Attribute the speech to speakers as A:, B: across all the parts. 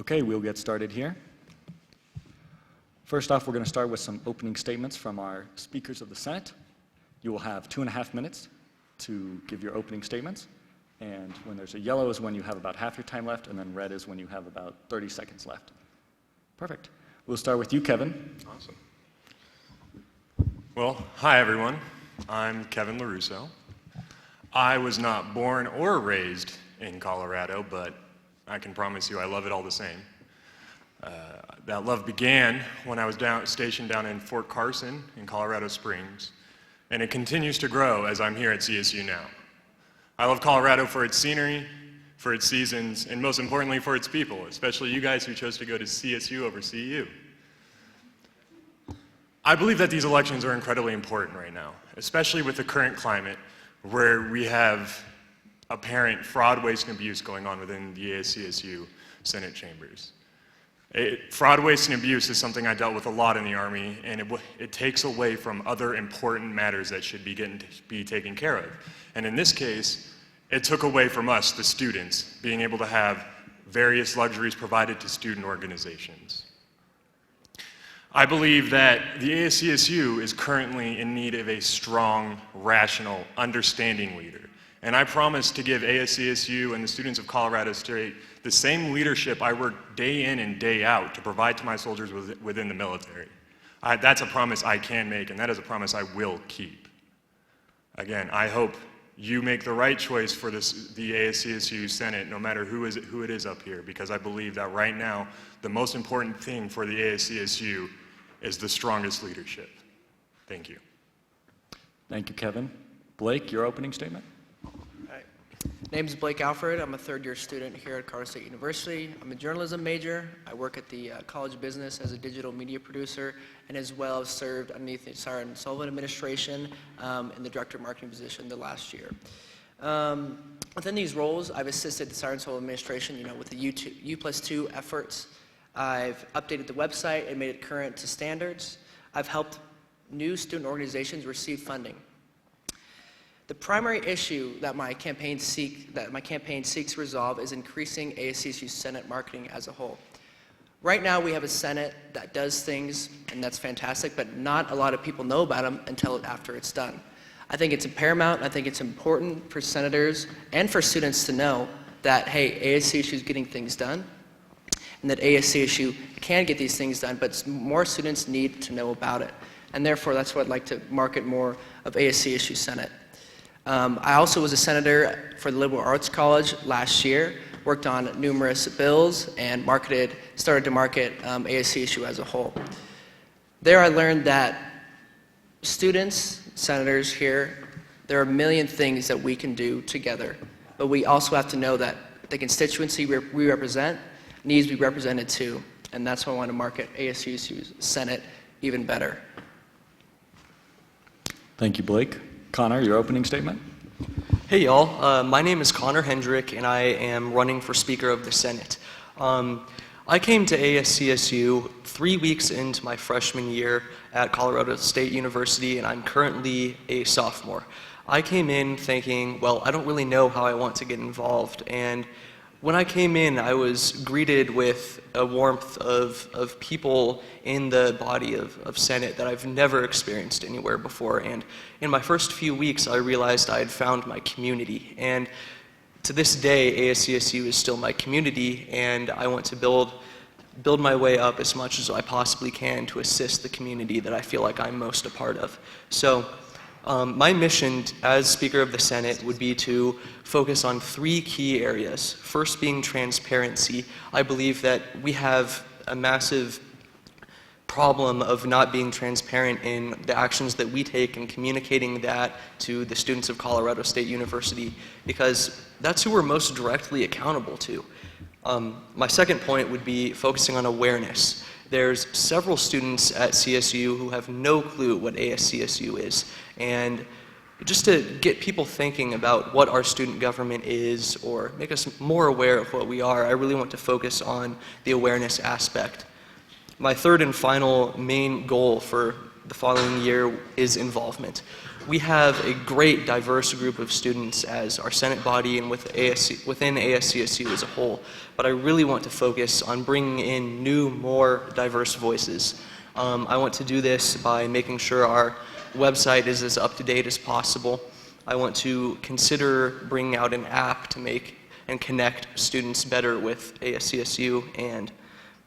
A: Okay, we'll get started here. First off, we're going to start with some opening statements from our speakers of the Senate. You will have 2.5 minutes to give your opening statements. And when there's a yellow is when you have about half your time left, and then red is when you have about 30 seconds left. Perfect. We'll start with you, Kevin.
B: Awesome. Well, hi everyone. I'm Kevin LaRusso. I was not born or raised in Colorado, but I can promise you I love it all the same. That love began when I was stationed down in Fort Carson in Colorado Springs, and it continues to grow as I'm here at CSU now. I love Colorado for its scenery, for its seasons, and most importantly for its people, especially you guys who chose to go to CSU over CU. I believe that these elections are incredibly important right now, especially with the current climate where we have apparent fraud, waste, and abuse going on within the ASCSU Senate chambers. Fraud, waste, and abuse is something I dealt with a lot in the Army, and it takes away from other important matters that should be taken care of. And in this case, it took away from us, the students, being able to have various luxuries provided to student organizations. I believe that the ASCSU is currently in need of a strong, rational, understanding leader. And I promise to give ASCSU and the students of Colorado State the same leadership I work day in and day out to provide to my soldiers within the military. That's a promise I can make, and that is a promise I will keep. Again, I hope you make the right choice for the ASCSU Senate, no matter who it is up here, because I believe that right now, the most important thing for the ASCSU is the strongest leadership. Thank you.
A: Thank you, Kevin. Blake, your opening statement?
C: My name is Blake Alfred. I'm a third-year student here at Colorado State University. I'm a journalism major. I work at the College of Business as a digital media producer, and as well have served underneath the Siren Sullivan administration in the director of marketing position the last year. Within these roles, I've assisted the Siren Sullivan administration, with the U+2 efforts. I've updated the website and made it current to standards. I've helped new student organizations receive funding. The primary issue that my campaign seeks to resolve is increasing ASCSU Senate marketing as a whole. Right now, we have a Senate that does things, and that's fantastic, but not a lot of people know about them until after it's done. I think it's paramount. I think it's important for senators and for students to know that, hey, ASCSU is getting things done, and that ASCSU can get these things done, but more students need to know about it. And therefore, that's why I'd like to market more of ASCSU Senate. I also was a senator for the Liberal Arts College last year, worked on numerous bills, and started to market ASCSU as a whole. There I learned that students, senators here, there are a million things that we can do together, but we also have to know that the constituency we represent needs to be represented too, and that's why I want to market ASCSU's Senate even better.
A: Thank you, Blake. Connor, your opening statement?
D: Hey y'all, my name is Connor Hendrick and I am running for Speaker of the Senate. I came to ASCSU 3 weeks into my freshman year at Colorado State University, and I'm currently a sophomore. I came in thinking, well, I don't really know how I want to get involved, and when I came in, I was greeted with a warmth of people in the body of Senate that I've never experienced anywhere before. And in my first few weeks, I realized I had found my community. And to this day, ASCSU is still my community, and I want to build my way up as much as I possibly can to assist the community that I feel like I'm most a part of. So my mission as Speaker of the Senate would be to focus on 3 key areas. First being transparency. I believe that we have a massive problem of not being transparent in the actions that we take and communicating that to the students of Colorado State University, because that's who we're most directly accountable to. My second point would be focusing on awareness. There's several students at CSU who have no clue what ASCSU is, and just to get people thinking about what our student government is or make us more aware of what we are, I really want to focus on the awareness aspect. My third and final main goal for the following year is involvement. We have a great diverse group of students as our Senate body and within ASCSU as a whole, but I really want to focus on bringing in new, more diverse voices. I want to do this by making sure our website is as up-to-date as possible. I want to consider bringing out an app to make and connect students better with ASCSU, and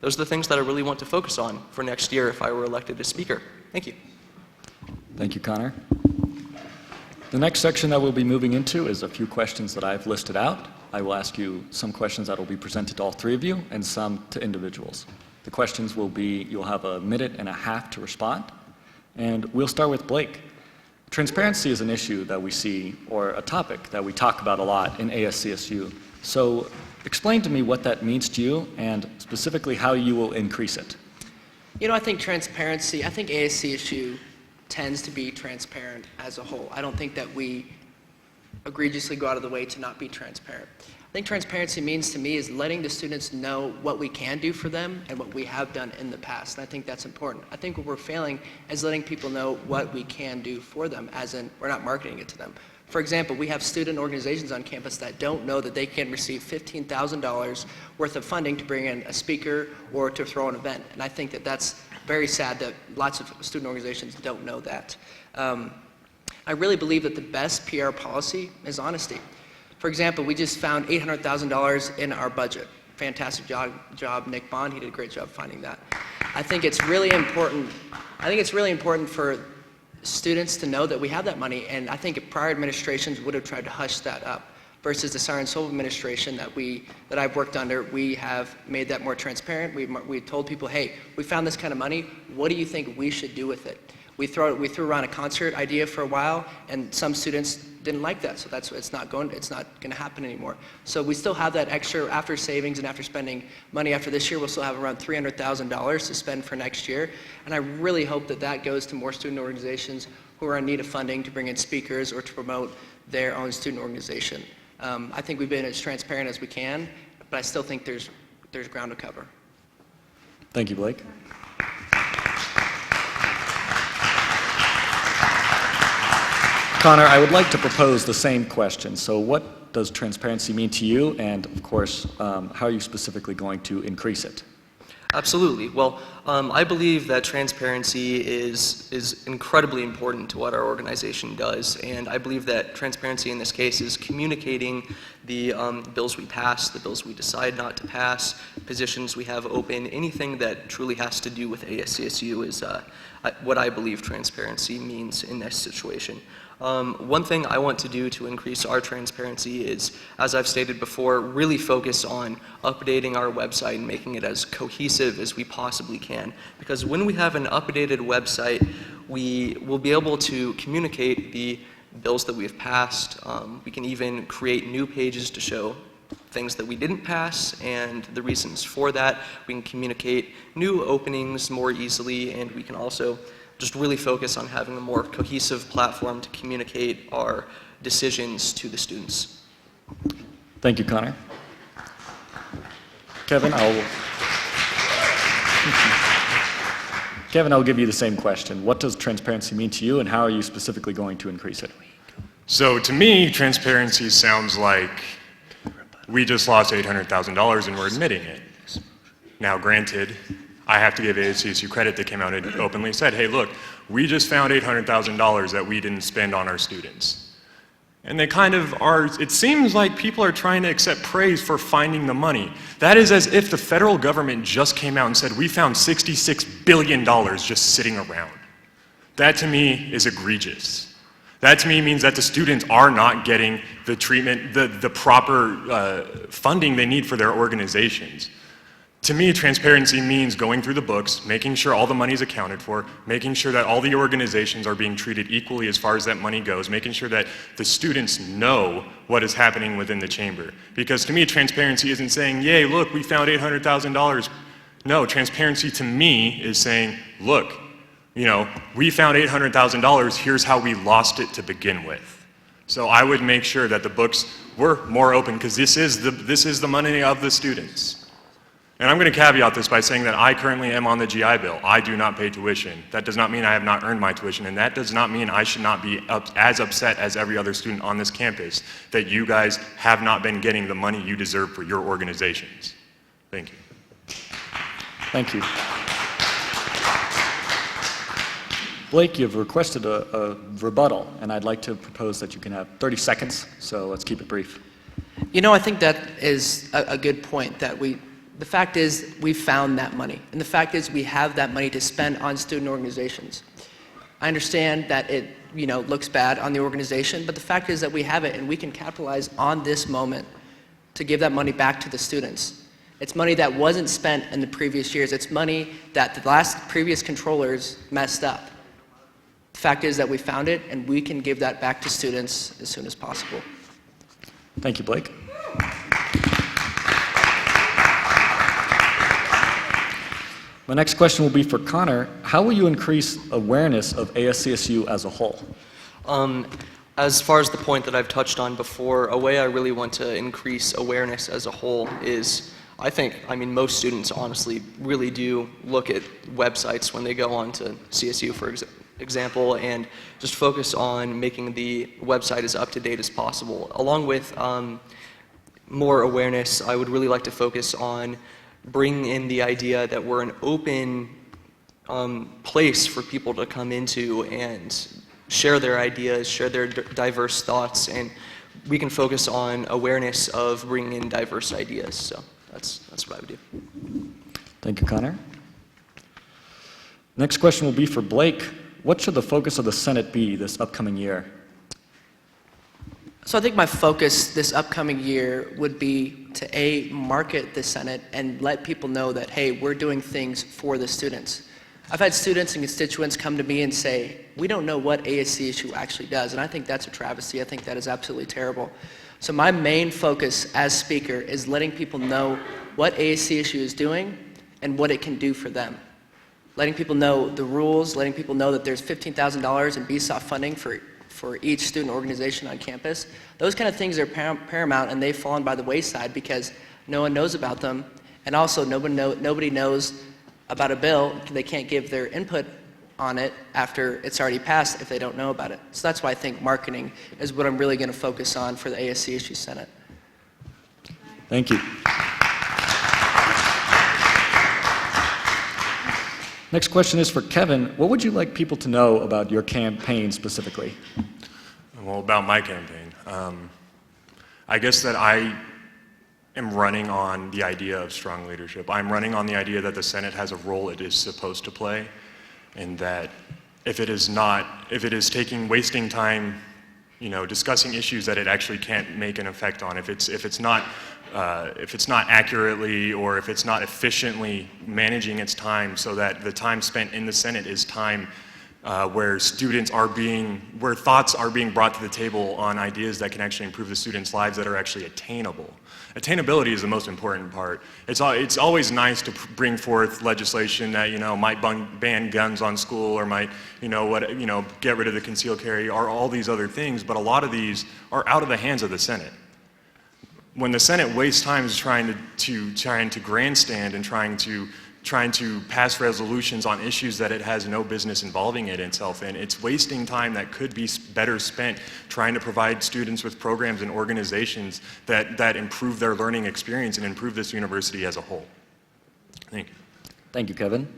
D: those are the things that I really want to focus on for next year if I were elected as speaker. Thank you.
A: Thank you, Connor. The next section that we'll be moving into is a few questions that I've listed out. I will ask you some questions that will be presented to all three of you and some to individuals. The questions will be, you'll have a minute and a half to respond, and we'll start with Blake. Transparency is an issue that we see, or a topic that we talk about a lot in ASCSU. So explain to me what that means to you and specifically how you will increase it.
C: You know, I think transparency, I think ASCSU tends to be transparent as a whole. I don't think that we egregiously go out of the way to not be transparent. I think transparency means to me is letting the students know what we can do for them and what we have done in the past, and I think that's important. I think what we're failing is letting people know what we can do for them, as in we're not marketing it to them. For example, we have student organizations on campus that don't know that they can receive $15,000 worth of funding to bring in a speaker or to throw an event, and I think that that's very sad that lots of student organizations don't know that. I really believe that the best PR policy is honesty. For example, we just found $800,000 in our budget. Fantastic job, Nick Bond. He did a great job finding that. I think it's really important. I think it's really important for students to know that we have that money, and I think if prior administrations would have tried to hush that up, versus the Siren Soul administration that I've worked under, we have made that more transparent. We told people, hey, we found this kind of money. What do you think we should do with it? We threw around a concert idea for a while, and some students didn't like that, so it's not going to happen anymore. So we still have that extra after savings and after spending money after this year. We'll still have around $300,000 to spend for next year, and I really hope that that goes to more student organizations who are in need of funding to bring in speakers or to promote their own student organization. I think we've been as transparent as we can, but I still think there's ground to cover.
A: Thank you, Blake. Connor, I would like to propose the same question. So what does transparency mean to you? And of course, how are you specifically going to increase it?
D: Absolutely. Well, I believe that transparency is incredibly important to what our organization does, and I believe that transparency in this case is communicating the bills we pass, the bills we decide not to pass, positions we have open, anything that truly has to do with ASCSU is what I believe transparency means in this situation. One thing I want to do to increase our transparency is, as I've stated before, really focus on updating our website and making it as cohesive as we possibly can. Because when we have an updated website, we will be able to communicate the bills that we have passed. We can even create new pages to show things that we didn't pass and the reasons for that. We can communicate new openings more easily, and we can also just really focus on having a more cohesive platform to communicate our decisions to the students.
A: Thank you, Connor. Kevin, I'll give you the same question. What does transparency mean to you, and how are you specifically going to increase it?
B: So to me, transparency sounds like we just lost $800,000 and we're admitting it. Now, granted, I have to give ASCSU credit. They came out and openly said, hey, look, we just found $800,000 that we didn't spend on our students. And they kind of are, it seems like people are trying to accept praise for finding the money. That is as if the federal government just came out and said, we found $66 billion just sitting around. That to me is egregious. That to me means that the students are not getting the treatment, the proper funding they need for their organizations. To me, transparency means going through the books, making sure all the money is accounted for, making sure that all the organizations are being treated equally as far as that money goes, making sure that the students know what is happening within the chamber. Because to me, transparency isn't saying, yay, look, we found $800,000. No, transparency to me is saying, look, we found $800,000, here's how we lost it to begin with. So I would make sure that the books were more open, because this is the money of the students. And I'm going to caveat this by saying that I currently am on the GI Bill. I do not pay tuition. That does not mean I have not earned my tuition, and that does not mean I should not be as upset as every other student on this campus that you guys have not been getting the money you deserve for your organizations. Thank you.
A: Thank you. Blake, you've requested a rebuttal, and I'd like to propose that you can have 30 seconds, so let's keep it brief.
C: You know, I think that is a good point, that the fact is we found that money, and the fact is we have that money to spend on student organizations. I understand that it, looks bad on the organization, but the fact is that we have it, and we can capitalize on this moment to give that money back to the students. It's money that wasn't spent in the previous years. It's money that the previous controllers messed up. The fact is that we found it, and we can give that back to students as soon as possible.
A: Thank you, Blake. My next question will be for Connor. How will you increase awareness of ASCSU as a whole?
D: As far as the point that I've touched on before, a way I really want to increase awareness as a whole is, most students honestly really do look at websites when they go on to CSU, for example, and just focus on making the website as up-to-date as possible. Along with more awareness, I would really like to focus on bringing in the idea that we're an open place for people to come into and share their ideas, share their diverse thoughts, and we can focus on awareness of bringing in diverse ideas. So that's what I would do.
A: Thank you, Connor. Next question will be for Blake. What should the focus of the Senate be this upcoming year?
C: So I think my focus this upcoming year would be to market the Senate and let people know that, hey, we're doing things for the students. I've had students and constituents come to me and say, we don't know what ASCSU actually does, and I think that's a travesty. I think that is absolutely terrible. So my main focus as speaker is letting people know what ASCSU is doing and what it can do for them. Letting people know the rules, letting people know that there's $15,000 in BSOF funding for each student organization on campus. Those kind of things are paramount, and they've fallen by the wayside because no one knows about them, and also nobody knows about a bill. They can't give their input on it after it's already passed if they don't know about it. So that's why I think marketing is what I'm really going to focus on for the ASCSU Senate.
A: Thank you. Next question is for Kevin. What would you like people to know about your campaign specifically?
B: Well, about my campaign. I guess that I am running on the idea of strong leadership. I'm running on the idea that the Senate has a role it is supposed to play, and that if it is wasting time, discussing issues that it actually can't make an effect on, if it's not accurately or if it's not efficiently managing its time so that the time spent in the Senate is time where thoughts are being brought to the table on ideas that can actually improve the students' lives that are actually attainable. Attainability is the most important part. It's always nice to bring forth legislation that might ban guns on school or might get rid of the concealed carry or all these other things, but a lot of these are out of the hands of the Senate. When the Senate wastes time trying to grandstand and trying to pass resolutions on issues that it has no business involving itself in, it's wasting time that could be better spent trying to provide students with programs and organizations that improve their learning experience and improve this university as a whole. Thank you.
A: Thank you, Kevin.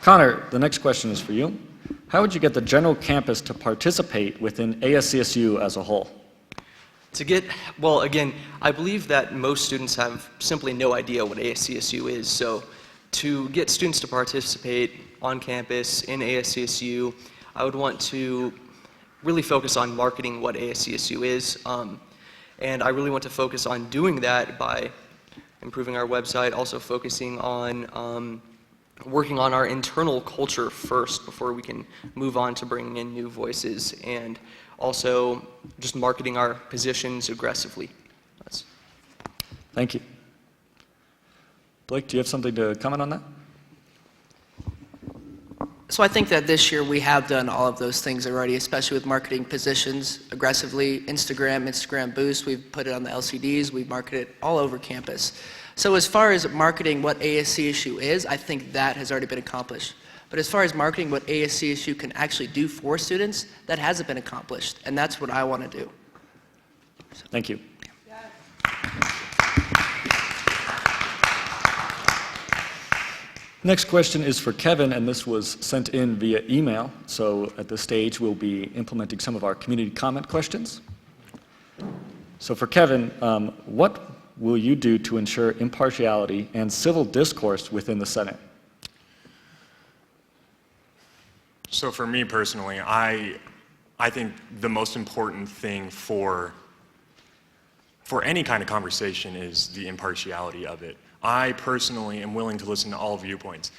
A: Connor, the next question is for you. How would you get the general campus to participate within ASCSU as a whole?
D: Well, again, I believe that most students have simply no idea what ASCSU is, so to get students to participate on campus in ASCSU, I would want to really focus on marketing what ASCSU is, and I really want to focus on doing that by improving our website, also focusing on working on our internal culture first before we can move on to bringing in new voices, and also just marketing our positions aggressively.
A: Thank you. Blake, do you have something to comment on that?
C: So I think that this year we have done all of those things already, especially with marketing positions aggressively. Instagram boost, we've put it on the LCDs, we've marketed it all over campus. So as far as marketing what ASCSU is, I think that has already been accomplished. But as far as marketing what ASCSU can actually do for students, that hasn't been accomplished, and that's what I want to do.
A: Thank you. Next question is for Kevin, and this was sent in via email. So at this stage, we'll be implementing some of our community comment questions. So for Kevin, what will you do to ensure impartiality and civil discourse within the Senate?
B: So for me personally, I think the most important thing for any kind of conversation is the impartiality of it. I personally am willing to listen to all viewpoints.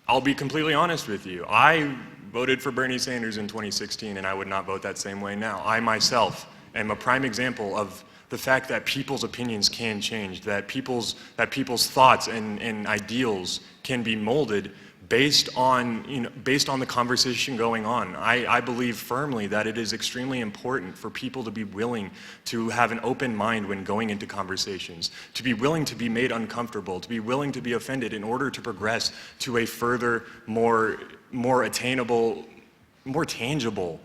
B: I'll be completely honest with you. I voted for Bernie Sanders in 2016, and I would not vote that same way now. I myself am a prime example of the fact that people's opinions can change, that people's thoughts and ideals can be molded based on the conversation going on. I believe firmly that it is extremely important for people to be willing to have an open mind when going into conversations, to be willing to be made uncomfortable, to be willing to be offended in order to progress to a further, more attainable, more tangible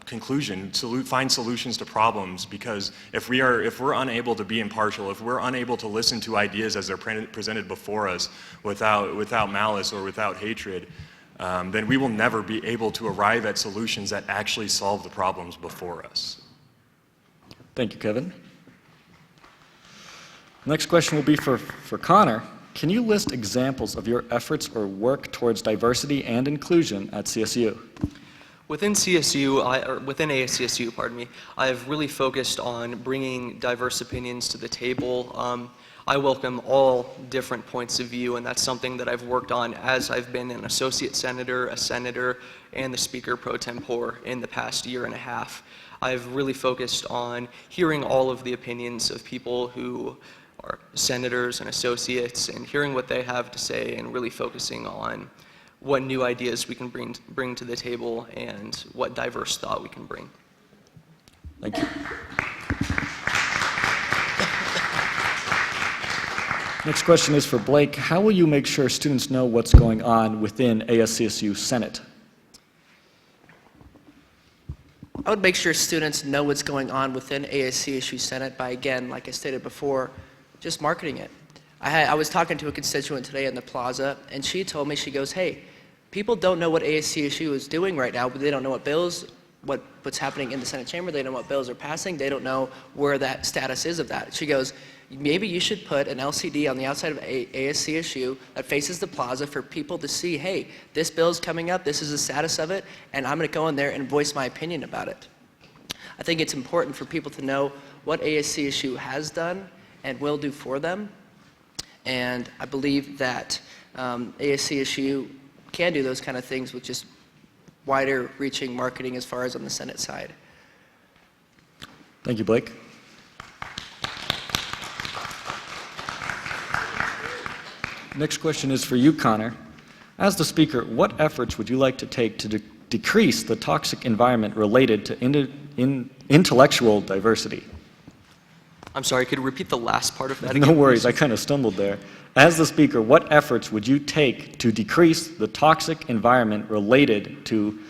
B: conclusion, find solutions to problems. Because if we're unable to be impartial, if we're unable to listen to ideas as they're presented before us without malice or without hatred, then we will never be able to arrive at solutions that actually solve the problems before us.
A: Thank you, Kevin. Next question will be for Connor. Can you list examples of your efforts or work towards diversity and inclusion at CSU?
D: Within within ASCSU, pardon me, I've really focused on bringing diverse opinions to the table. I welcome all different points of view, and that's something that I've worked on as I've been an associate senator, a senator, and the speaker pro tempore in the past year and a half. I've really focused on hearing all of the opinions of people who are senators and associates, and hearing what they have to say, and really focusing on what new ideas we can bring to the table and what diverse thought we can bring.
A: Thank you. Next question is for Blake. How will you make sure students know what's going on within ASCSU Senate?
C: I would make sure students know what's going on within ASCSU Senate by, again, like I stated before, just marketing it. I was talking to a constituent today in the plaza, and she told me, she goes, hey, people don't know what ASCSU is doing right now, but they don't know what bills, what's happening in the Senate chamber, they don't know what bills are passing, they don't know where that status is of that. She goes, maybe you should put an LCD on the outside of ASCSU that faces the plaza for people to see, hey, this bill's coming up, this is the status of it, and I'm going to go in there and voice my opinion about it. I think it's important for people to know what ASCSU has done and will do for them, and I believe that ASCSU can do those kind of things with just wider reaching marketing as far as on the Senate side.
A: Thank you, Blake. Next question is for you, Connor. As the speaker, what efforts would you like to take to decrease the toxic environment related to intellectual diversity?
D: I'm sorry, could you repeat the last part of that
A: No
D: again,
A: worries,
D: please?
A: I kind of stumbled there. As the speaker, what efforts would you take to decrease the toxic environment related to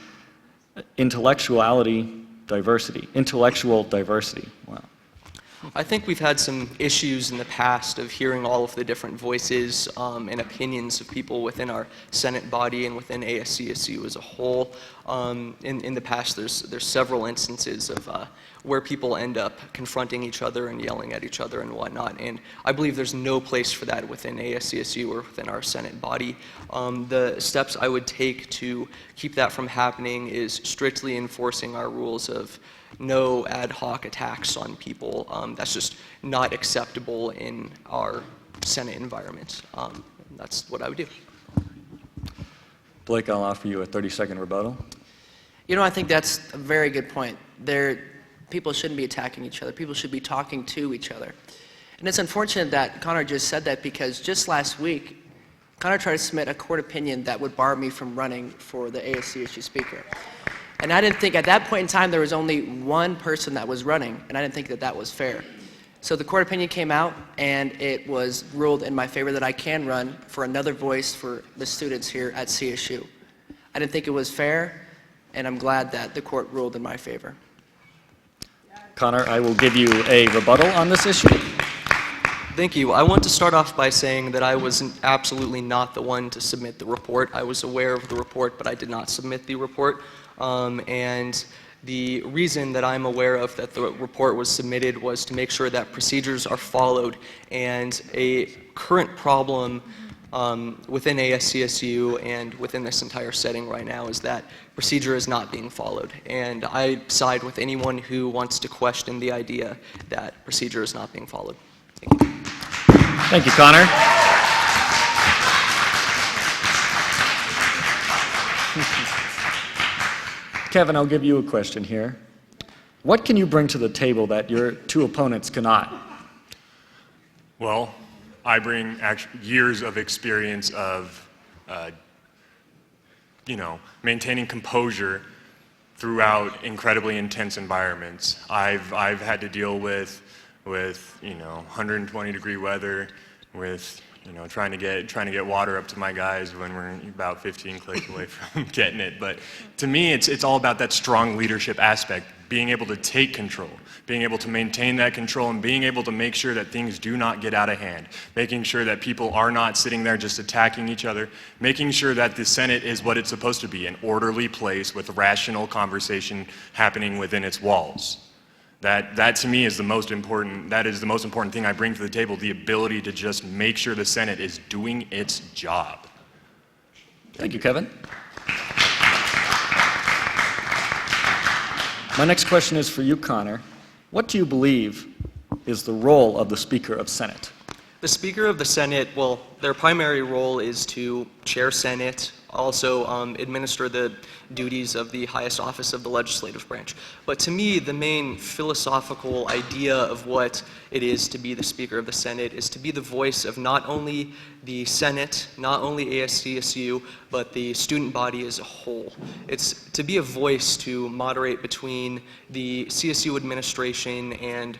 A: intellectual diversity? Wow.
D: I think we've had some issues in the past of hearing all of the different voices and opinions of people within our Senate body and within ASCSU as a whole. In the past, there's several instances of where people end up confronting each other and yelling at each other and whatnot. And I believe there's no place for that within ASCSU or within our Senate body. The steps I would take to keep that from happening is strictly enforcing our rules of no ad hoc attacks on people. That's just not acceptable in our Senate environment. That's what I would do.
A: Blake, I'll offer you a 30-second rebuttal.
C: You know, I think that's a very good point. People shouldn't be attacking each other. People should be talking to each other. And it's unfortunate that Connor just said that, because just last week, Connor tried to submit a court opinion that would bar me from running for the ASCSU speaker. And I didn't think, at that point in time, there was only one person that was running, and I didn't think that that was fair. So the court opinion came out, and it was ruled in my favor that I can run for another voice for the students here at CSU. I didn't think it was fair, and I'm glad that the court ruled in my favor.
A: Connor, I will give you a rebuttal on this issue.
D: Thank you. I want to start off by saying that I was absolutely not the one to submit the report. I was aware of the report, but I did not submit the report. And the reason that I'm aware of that the report was submitted was to make sure that procedures are followed. And a current problem within ASCSU and within this entire setting right now is that procedure is not being followed. And I side with anyone who wants to question the idea that procedure is not being followed. Thank you.
A: Thank you, Connor. Kevin, I'll give you a question here. What can you bring to the table that your two opponents cannot?
B: Well, I bring years of experience of, maintaining composure throughout incredibly intense environments. I've had to deal with 120-degree weather, with trying to get water up to my guys when we're about 15 clicks away from getting it. But to me, it's all about that strong leadership aspect, being able to take control, being able to maintain that control, and being able to make sure that things do not get out of hand, making sure that people are not sitting there just attacking each other, making sure that the Senate is what it's supposed to be, an orderly place with rational conversation happening within its walls. That to me is the most important, that is the most important thing I bring to the table, the ability to just make sure the Senate is doing its job.
A: Thank you, Kevin. My next question is for you, Connor. What do you believe is the role of the Speaker of Senate?
D: The Speaker of the Senate, well, their primary role is to chair Senate, also administer the duties of the highest office of the legislative branch. But to me, the main philosophical idea of what it is to be the Speaker of the Senate is to be the voice of not only the Senate, not only ASCSU, but the student body as a whole. It's to be a voice to moderate between the CSU administration and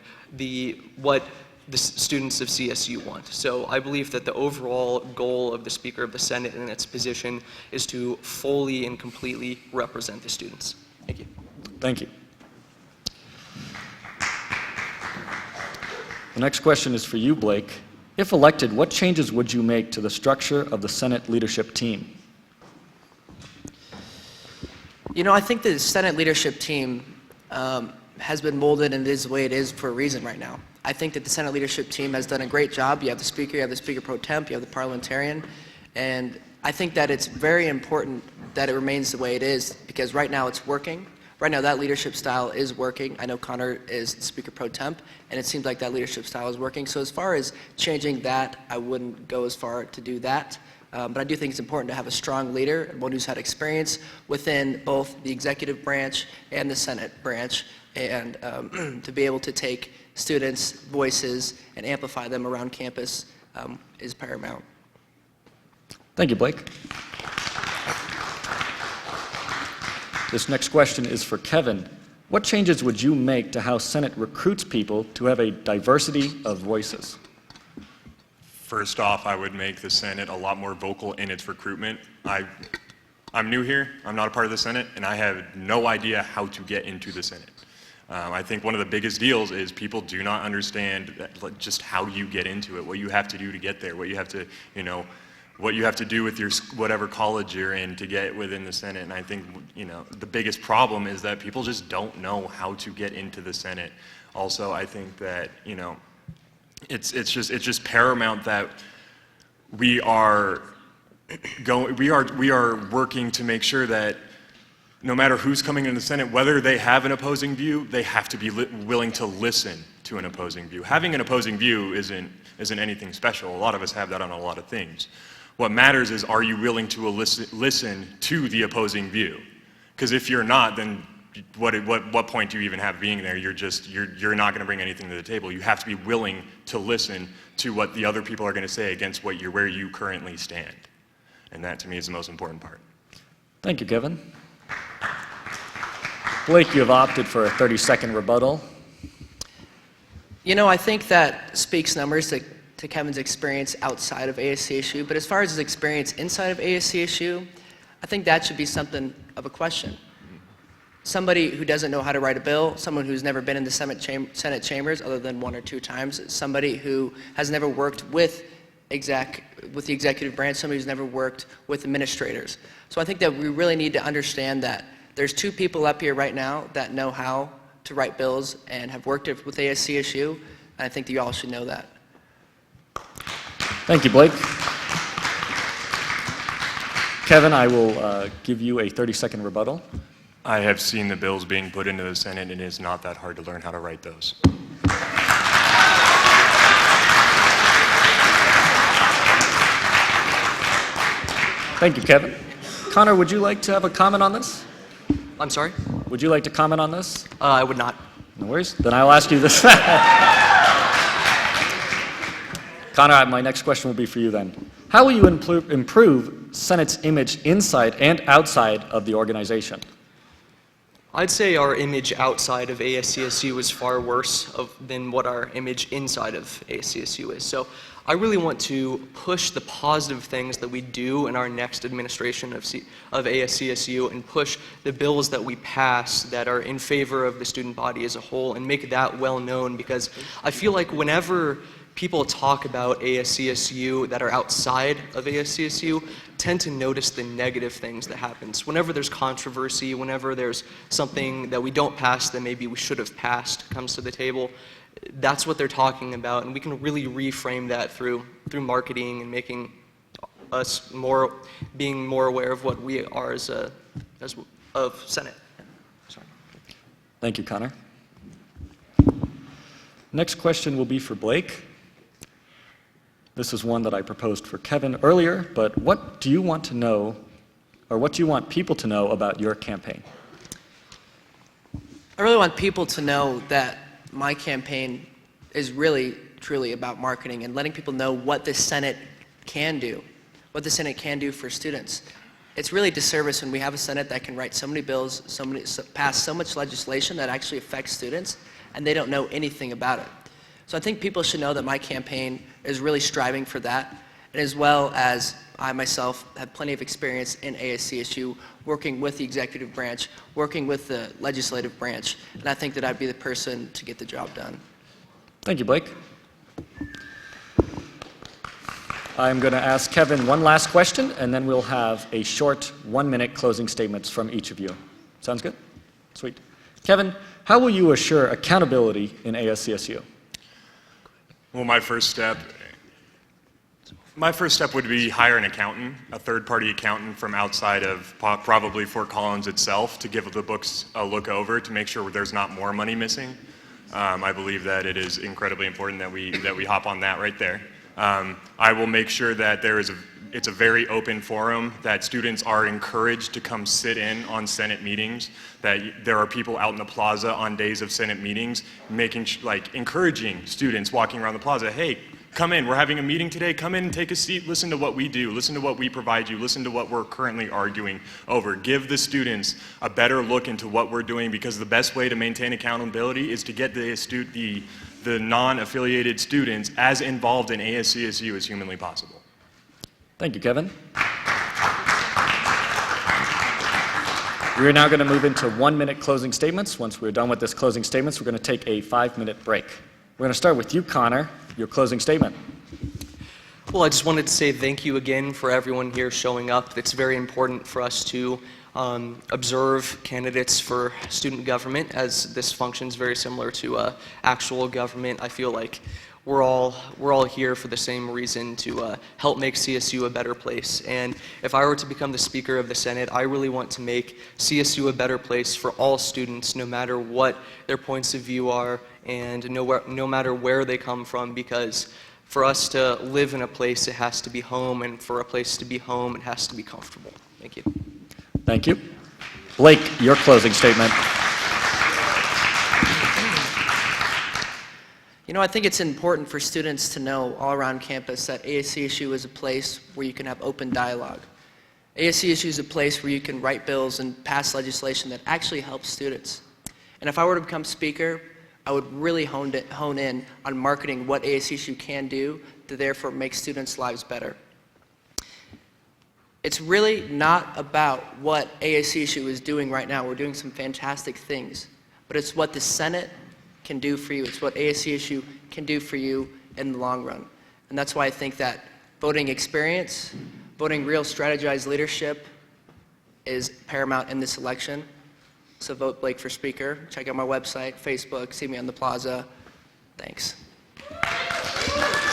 D: what the students of CSU want. So I believe that the overall goal of the Speaker of the Senate and its position is to fully and completely represent the students. Thank you.
A: Thank you. The next question is for you, Blake. If elected, what changes would you make to the structure of the Senate leadership team?
C: I think the Senate leadership team has been molded and is the way it is for a reason right now. I think that the Senate leadership team has done a great job. You have the Speaker, you have the Speaker pro temp, you have the parliamentarian, and I think that it's very important that it remains the way it is because right now it's working. Right now that leadership style is working. I know Connor is Speaker pro temp, and it seems like that leadership style is working. So as far as changing that, I wouldn't go as far to do that. But I do think it's important to have a strong leader, one who's had experience within both the executive branch and the Senate branch, and to be able to take students' voices and amplify them around campus is paramount.
A: Thank you, Blake. This next question is for Kevin. What changes would you make to how Senate recruits people to have a diversity of voices?
B: First off, I would make the Senate a lot more vocal in its recruitment. I'm new here, I'm not a part of the Senate, and I have no idea how to get into the Senate. I think one of the biggest deals is people do not understand just how you get into it, what you have to do to get there, what you have to, what you have to do with your whatever college you're in to get within the Senate. And I think, the biggest problem is that people just don't know how to get into the Senate. Also, I think that, it's just paramount that we are working to make sure that no matter who's coming into the Senate, whether they have an opposing view, they have to be willing to listen to an opposing view. Having an opposing view isn't anything special. A lot of us have that on a lot of things. What matters is, are you willing to listen to the opposing view? Because if you're not, then what point do you even have being there? You're not going to bring anything to the table. You have to be willing to listen to what the other people are going to say against where you currently stand. And that to me is the most important part.
A: Thank you, Kevin. Blake, you have opted for a 30-second rebuttal.
C: You know, I think that speaks numbers to Kevin's experience outside of ASCSU, but as far as his experience inside of ASCSU, I think that should be something of a question. Somebody who doesn't know how to write a bill, someone who's never been in the Senate chambers other than 1 or 2 times, somebody who has never worked with the executive branch, somebody who's never worked with administrators. So I think that we really need to understand that there's 2 people up here right now that know how to write bills and have worked with ASCSU, and I think that you all should know that.
A: Thank you, Blake. Kevin, I will give you a 30-second rebuttal.
B: I have seen the bills being put into the Senate, and it is not that hard to learn how to write those.
A: Thank you, Kevin. Connor, would you like to have a comment on this?
D: I'm sorry?
A: Would you like to comment on this?
D: I would not.
A: No worries. Then I'll ask you this. Connor, my next question will be for you then. How will you improve Senate's image inside and outside of the organization?
D: I'd say our image outside of ASCSU is far worse than what our image inside of ASCSU is. So I really want to push the positive things that we do in our next administration of ASCSU and push the bills that we pass that are in favor of the student body as a whole and make that well known, because I feel like whenever people talk about ASCSU that are outside of ASCSU tend to notice the negative things that happens. Whenever there's controversy, whenever there's something that we don't pass that maybe we should have passed comes to the table, that's what they're talking about, and we can really reframe that through marketing and making us being more aware of what we are as of Senate. Sorry.
A: Thank you, Connor. Next question will be for Blake. This is one that I proposed for Kevin earlier, but what do you want to know, or what do you want people to know about your campaign?
C: I really want people to know that my campaign is really, truly about marketing and letting people know what the Senate can do, what the Senate can do for students. It's really a disservice when we have a Senate that can write so many bills, pass so much legislation that actually affects students, and they don't know anything about it. So I think people should know that my campaign is really striving for that, and as well as I myself have plenty of experience in ASCSU, working with the executive branch, working with the legislative branch, and I think that I'd be the person to get the job done.
A: Thank you, Blake. I'm going to ask Kevin one last question, and then we'll have a short 1-minute closing statements from each of you. Sounds good? Sweet. Kevin, how will you assure accountability in ASCSU?
B: Well, my first step would be hire an accountant, a third-party accountant from outside of probably Fort Collins itself, to give the books a look over to make sure there's not more money missing. I believe that it is incredibly important that we hop on that right there. I will make sure that it's a very open forum, that students are encouraged to come sit in on Senate meetings, that there are people out in the plaza on days of Senate meetings encouraging students walking around the plaza, hey, come in, we're having a meeting today, come in and take a seat, listen to what we do, listen to what we provide you, listen to what we're currently arguing over. Give the students a better look into what we're doing, because the best way to maintain accountability is to get the non-affiliated students as involved in ASCSU as humanly possible.
A: Thank you, Kevin. We are now going to move into 1-minute closing statements. Once we're done with this closing statements, we're going to take a 5-minute break. We're going to start with you, Connor, your closing statement.
D: Well, I just wanted to say thank you again for everyone here showing up. It's very important for us to observe candidates for student government, as this functions very similar to actual government. I feel like we're all here for the same reason, to help make CSU a better place. And if I were to become the Speaker of the Senate, I really want to make CSU a better place for all students, no matter what their points of view are and no matter where they come from, because for us to live in a place, it has to be home, and for a place to be home, it has to be comfortable. Thank you.
A: Thank you. Blake, your closing statement.
C: You know, I think it's important for students to know all around campus that ASCSU is a place where you can have open dialogue. ASCSU is a place where you can write bills and pass legislation that actually helps students. And if I were to become speaker, I would really hone in on marketing what ASCSU can do to therefore make students' lives better. It's really not about what ASCSU is doing right now. We're doing some fantastic things, but it's what the Senate can do for you. It's what ASCSU can do for you in the long run. And that's why I think that voting experience, voting real strategized leadership is paramount in this election. So vote Blake for Speaker. Check out my website, Facebook, see me on the plaza. Thanks.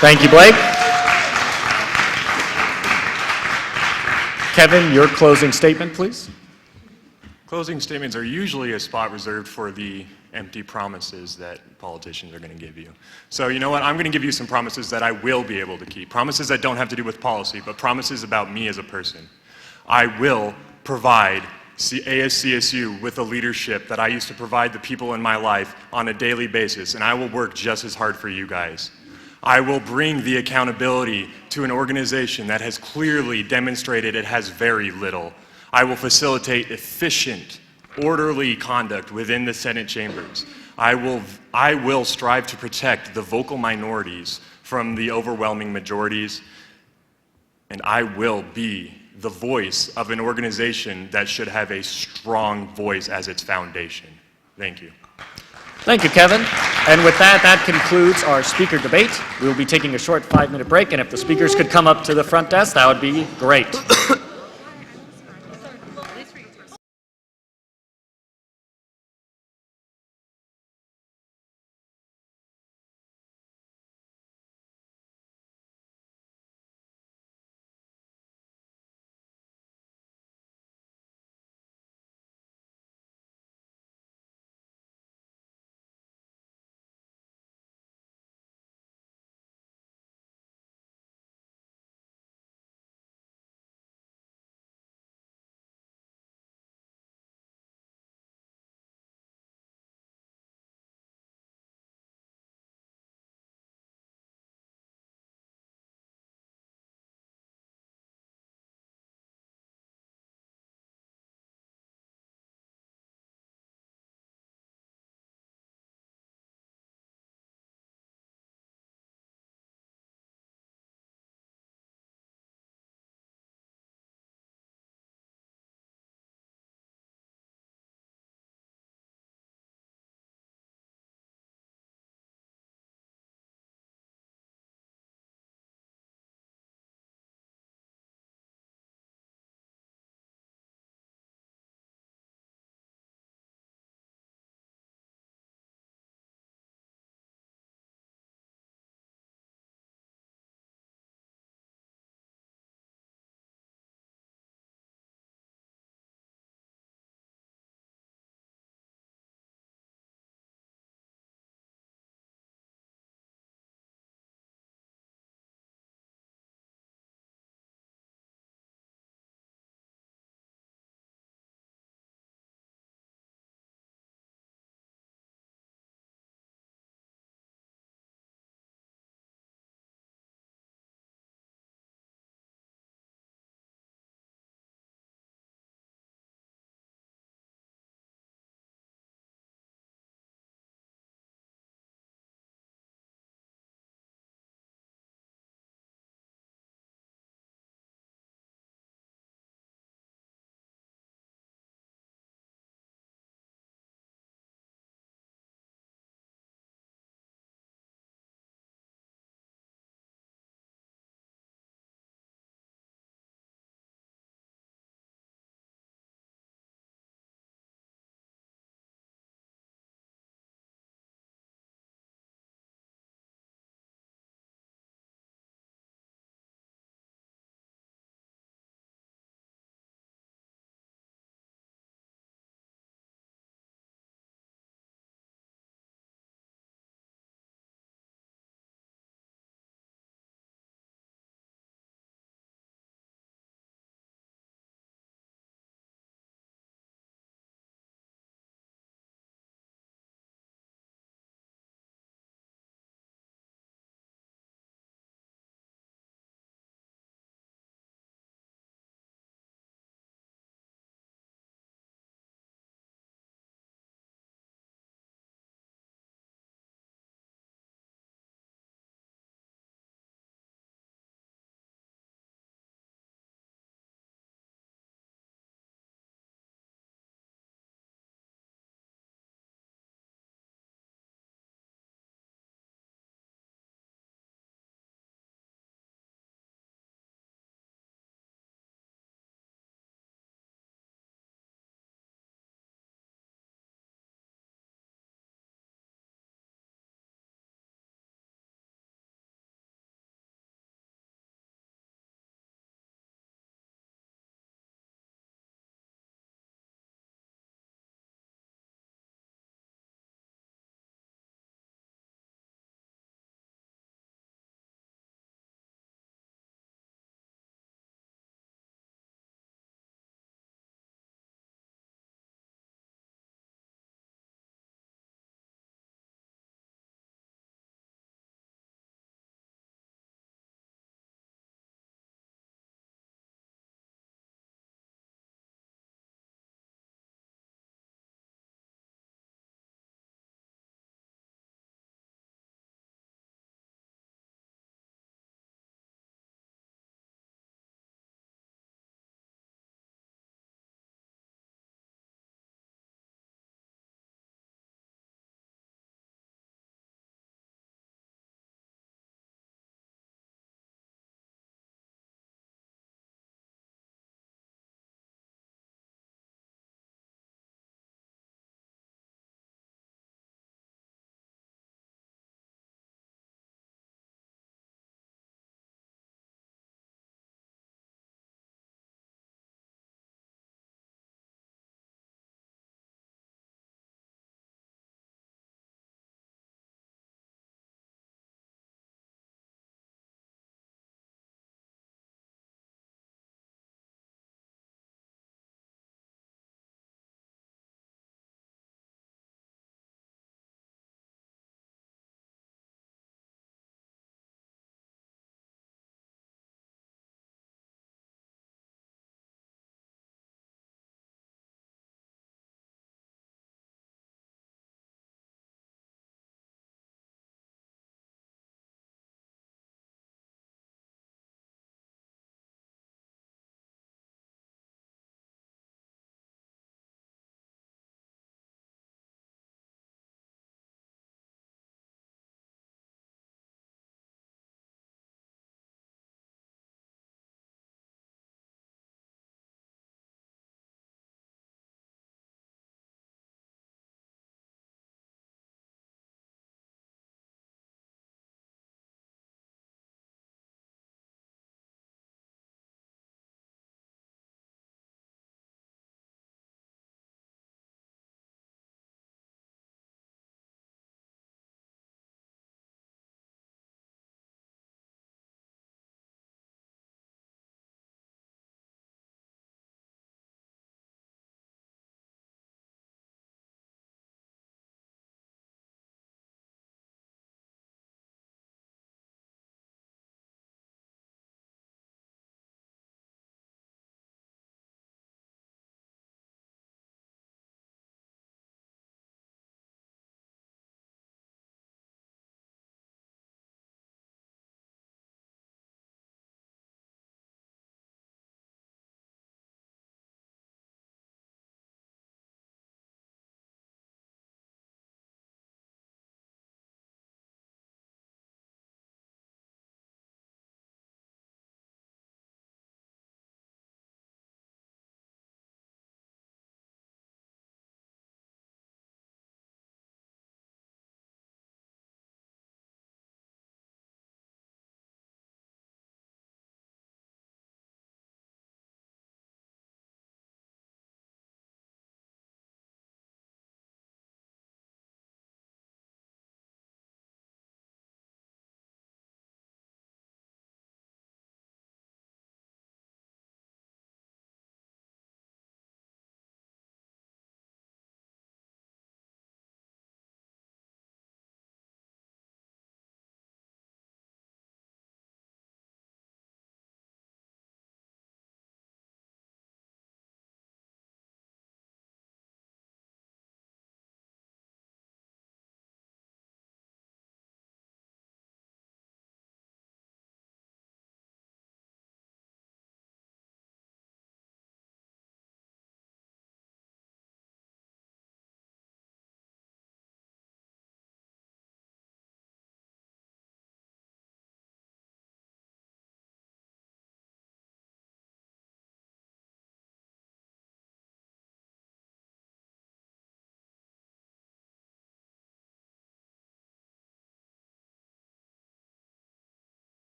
A: Thank you, Blake. Kevin, your closing statement, please.
B: Closing statements are usually a spot reserved for the empty promises that politicians are going to give you. So you know what? I'm going to give you some promises that I will be able to keep. Promises that don't have to do with policy, but promises about me as a person. I will provide ASCSU with the leadership that I used to provide the people in my life on a daily basis, and I will work just as hard for you guys. I will bring the accountability to an organization that has clearly demonstrated it has very little. I will facilitate efficient, orderly conduct within the Senate chambers. I will strive to protect the vocal minorities from the overwhelming majorities, and I will be the voice of an organization that should have a strong voice as its foundation. Thank you.
A: Thank you, Kevin. And with that, that concludes our speaker debate. We will be taking a short 5-minute break, and if the speakers could come up to the front desk, that would be great.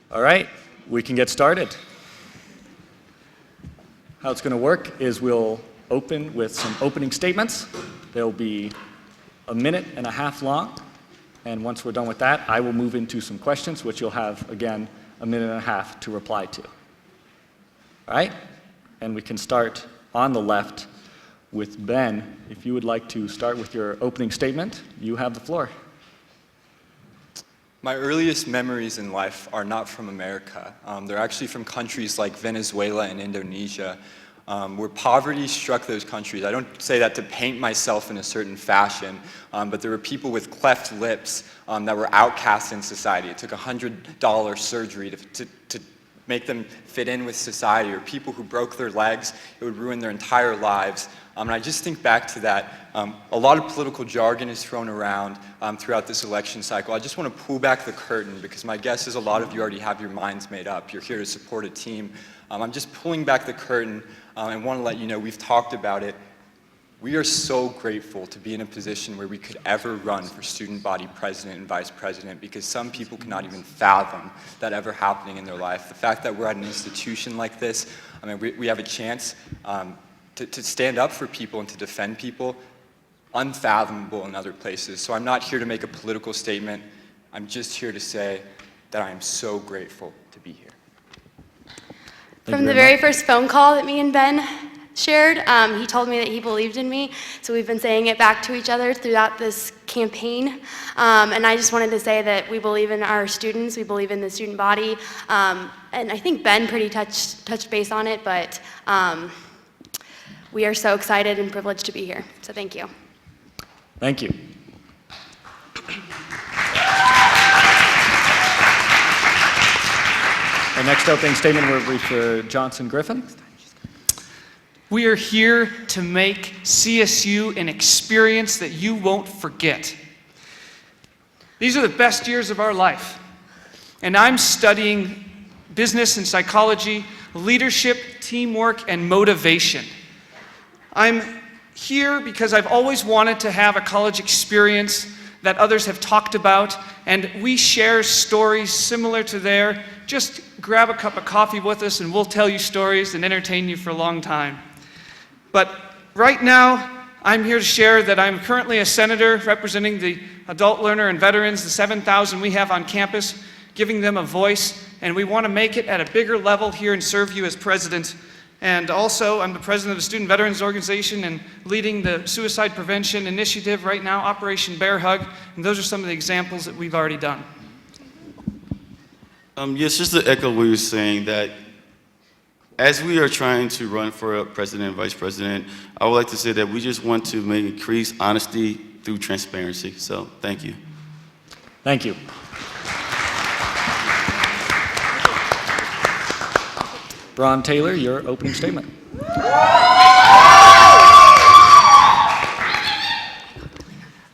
A: All right, we can get started. How it's going to work is we'll open with some opening statements. They'll be a minute and a half long, and once we're done with that, I will move into some questions, which you'll have, again, a minute and a half to reply to. All right? And we can start on the left with Ben. If you would like to start with your opening statement, you have the floor.
E: My earliest memories in life are not from America. They're actually from countries like Venezuela and Indonesia, where poverty struck those countries. I don't say that to paint myself in a certain fashion, but there were people with cleft lips that were outcast in society. It took $100 surgery to make them fit in with society, or people who broke their legs. It would ruin their entire lives. And I just think back to that. A lot of political jargon is thrown around throughout this election cycle. I just want to pull back the curtain, because my guess is a lot of you already have your minds made up. You're here to support a team. I'm just pulling back the curtain and want to let you know we've talked about it. We are so grateful to be in a position where we could ever run for student body president and vice president, because some people cannot even fathom that ever happening in their life. The fact that we're at an institution like this, I mean, we have a chance to stand up for people and to defend people, unfathomable in other places. So I'm not here to make a political statement. I'm just here to say that I am so grateful to be here.
F: From the very first phone call that me and Ben shared, he told me that he believed in me, so we've been saying it back to each other throughout this campaign. And I just wanted to say that we believe in our students, we believe in the student body, and I think Ben pretty touched base on it, but we are so excited and privileged to be here, so thank you.
A: Thank you. Our next opening statement will be for Johnson Griffin.
G: We are here to make CSU an experience that you won't forget. These are the best years of our life, and I'm studying business and psychology, leadership, teamwork, and motivation. I'm here because I've always wanted to have a college experience that others have talked about, and we share stories similar to theirs. Just grab a cup of coffee with us and we'll tell you stories and entertain you for a long time. But right now, I'm here to share that I'm currently a senator representing the adult learner and veterans, the 7,000 we have on campus, giving them a voice, and we want to make it at a bigger level here and serve you as president. And also, I'm the president of the Student Veterans Organization and leading the suicide prevention initiative right now, Operation Bear Hug, and those are some of the examples that we've already done.
H: Yes, just to echo what you were saying, that as we are trying to run for president and vice president, I would like to say that we just want to increase honesty through transparency. So, thank you.
A: Thank you. Braun Taylor, your opening statement.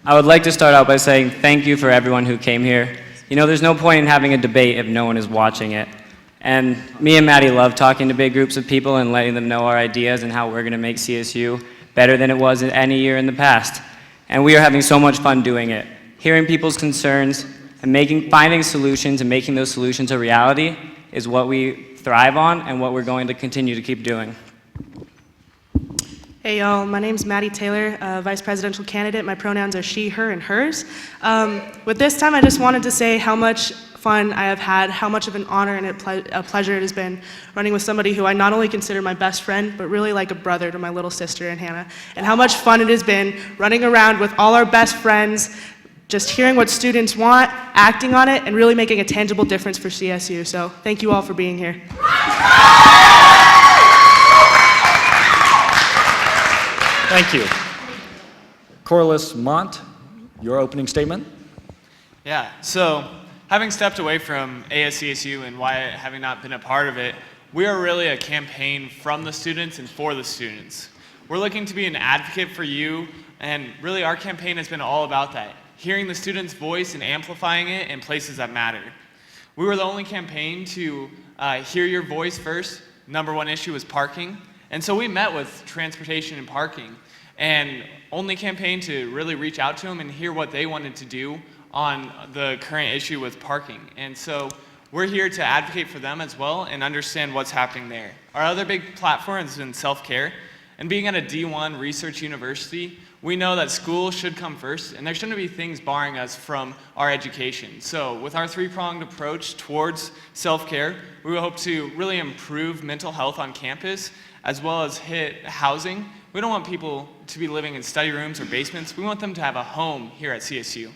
I: I would like to start out by saying thank you for everyone who came here. You know, there's no point in having a debate if no one is watching it. And me and Maddie love talking to big groups of people and letting them know our ideas and how we're going to make CSU better than it was in any year in the past. And we are having so much fun doing it. Hearing people's concerns and finding solutions and making those solutions a reality is what we thrive on and what we're going to continue to keep doing.
J: Hey y'all, my name's Maddie Taylor, vice presidential candidate. My pronouns are she, her, and hers. With this time, I just wanted to say how much fun I have had, how much of an honor and a pleasure it has been running with somebody who I not only consider my best friend, but really like a brother to my little sister and Hannah. And how much fun it has been running around with all our best friends, just hearing what students want, acting on it, and really making a tangible difference for CSU. So thank you all for being here.
A: Thank you. Corliss Mont, your opening statement.
K: Yeah, so having stepped away from ASCSU and why having not been a part of it, we are really a campaign from the students and for the students. We're looking to be an advocate for you, and really our campaign has been all about that, hearing the students' voice and amplifying it in places that matter. We were the only campaign to hear your voice first. Number one issue was parking. And so we met with transportation and parking. and only campaigned to really reach out to them and hear what they wanted to do on the current issue with parking. And so we're here to advocate for them as well and understand what's happening there. Our other big platform has been self-care. And being at a D1 research university, we know that school should come first, and there shouldn't be things barring us from our education. So with our three-pronged approach towards self-care, we hope to really improve mental health on campus, as well as hit housing. We don't want people to be living in study rooms or basements. We want them to have a home here at CSU.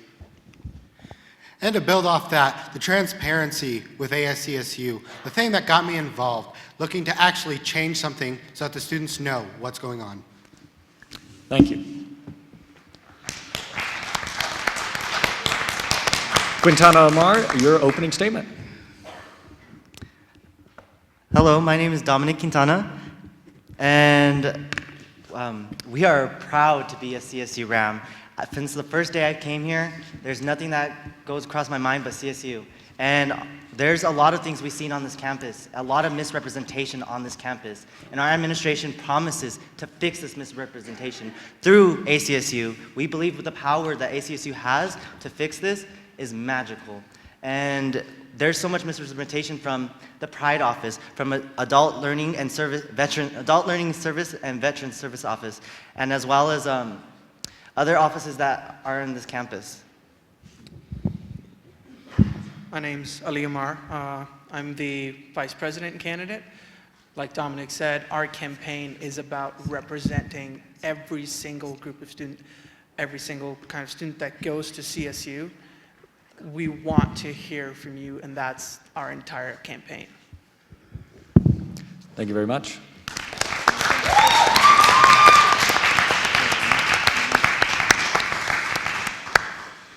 L: And to build off that, the transparency with ASCSU, the thing that got me involved, looking to actually change something so that the students know what's going on.
A: Thank you. Quintana Amar, your opening statement.
M: Hello, my name is Dominic Quintana, and we are proud to be a CSU RAM. Since the first day I came here, there's nothing that goes across my mind but CSU. And there's a lot of things we've seen on this campus, a lot of misrepresentation on this campus. And our administration promises to fix this misrepresentation through ACSU. We believe with the power that ACSU has to fix this is magical. And there's so much misrepresentation from the Pride Office, from Adult Learning and Service, Adult Learning Service and Veteran Service Office, and as well as other offices that are in this campus.
N: My name's Ali Amar. I'm the vice president candidate. Like Dominic said, our campaign is about representing every single group of student, every single kind of student that goes to CSU. We want to hear from you, and that's our entire campaign.
A: Thank you very much.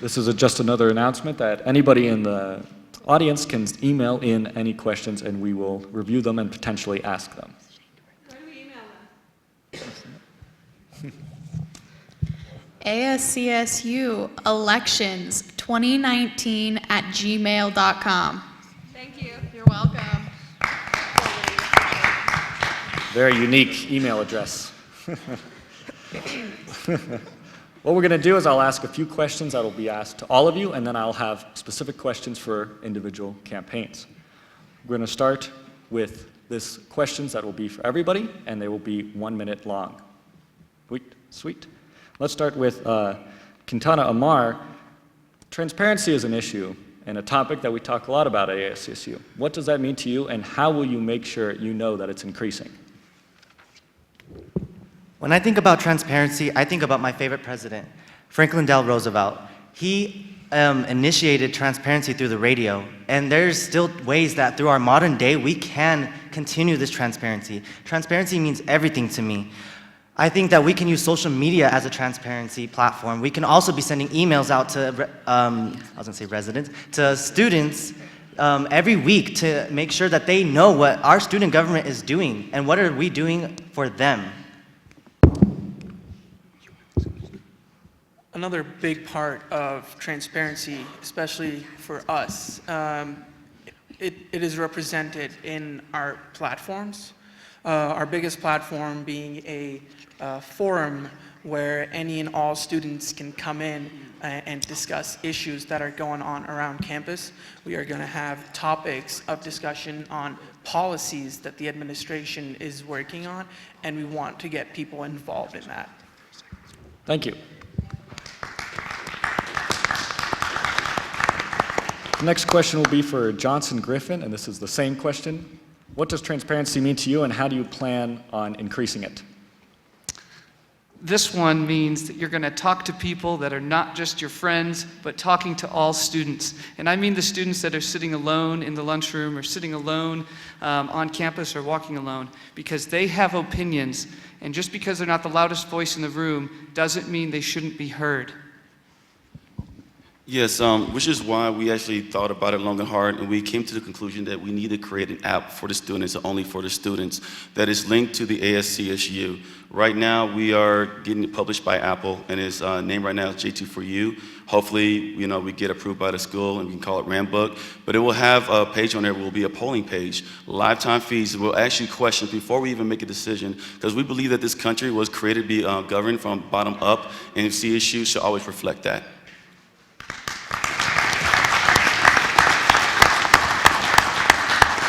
A: This is just another announcement that anybody in the audience can email in any questions, and we will review them and potentially ask them.
O: Where do we email them? ASCSU elections 2019@gmail.com. Thank you. You're welcome.
A: Very unique email address. What we're going to do is I'll ask a few questions that will be asked to all of you, and then I'll have specific questions for individual campaigns. We're going to start with these questions that will be for everybody, and they will be 1 minute long. Sweet. Let's start with Quintana Amar. Transparency is an issue and a topic that we talk a lot about at ASCSU. What does that mean to you, and how will you make sure you know that it's increasing?
M: When I think about transparency, I think about my favorite president, Franklin D. Roosevelt. He initiated transparency through the radio, and there's still ways that through our modern day we can continue this transparency. Transparency means everything to me. I think that we can use social media as a transparency platform. We can also be sending emails out to, residents, to students every week to make sure that they know what our student government is doing and what are we doing for them.
N: Another big part of transparency, especially for us, it is represented in our platforms. Our biggest platform being a forum where any and all students can come in and discuss issues that are going on around campus. We are going to have topics of discussion on policies that the administration is working on, and we want to get people involved in that.
A: Thank you. The next question will be for Johnson Griffin, and this is the same question. What does transparency mean to you, and how do you plan on increasing it?
G: This one means that you're going to talk to people that are not just your friends, but talking to all students. And I mean the students that are sitting alone in the lunchroom or sitting alone on campus or walking alone, because they have opinions. And just because they're not the loudest voice in the room doesn't mean they shouldn't be heard.
H: Yes, which is why we actually thought about it long and hard, and we came to the conclusion that we need to create an app for the students, only for the students, that is linked to the ASCSU. Right now, we are getting it published by Apple, and its name right now is J24U. Hopefully, we get approved by the school, and we can call it Rambook. But it will have a page on there, will be a polling page, lifetime fees. We'll ask you questions before we even make a decision, because we believe that this country was created to be governed from bottom up, and CSU should always reflect that.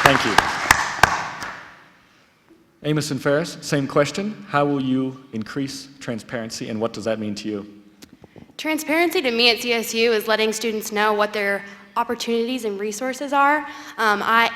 A: Thank you. Amos and Ferris, same question. How will you increase transparency, and what does that mean to you?
F: Transparency to me at CSU is letting students know what their opportunities and resources are.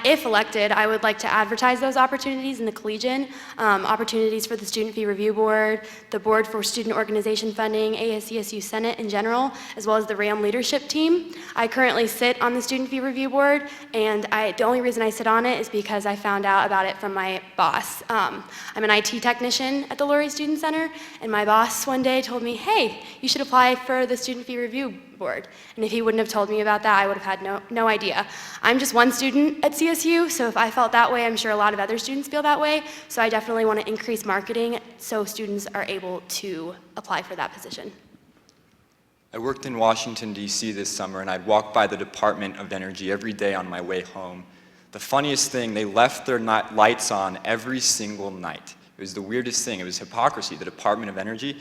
F: If elected, I would like to advertise those opportunities in the Collegian, opportunities for the Student Fee Review Board, the Board for Student Organization Funding, ASCSU Senate in general, as well as the RAM leadership team. I currently sit on the Student Fee Review Board, and the only reason I sit on it is because I found out about it from my boss. I'm an IT technician at the Lurie Student Center, and my boss one day told me, hey, you should apply for the Student Fee Review Board. And if he wouldn't have told me about that, I would have had no idea. I'm just one student at CSU, so if I felt that way, I'm sure a lot of other students feel that way. So I definitely want to increase marketing so students are able to apply for that position.
E: I worked in Washington, D.C. this summer, and I'd walk by the Department of Energy every day on my way home. The funniest thing, they left their lights on every single night. It was the weirdest thing. It was hypocrisy, the Department of Energy.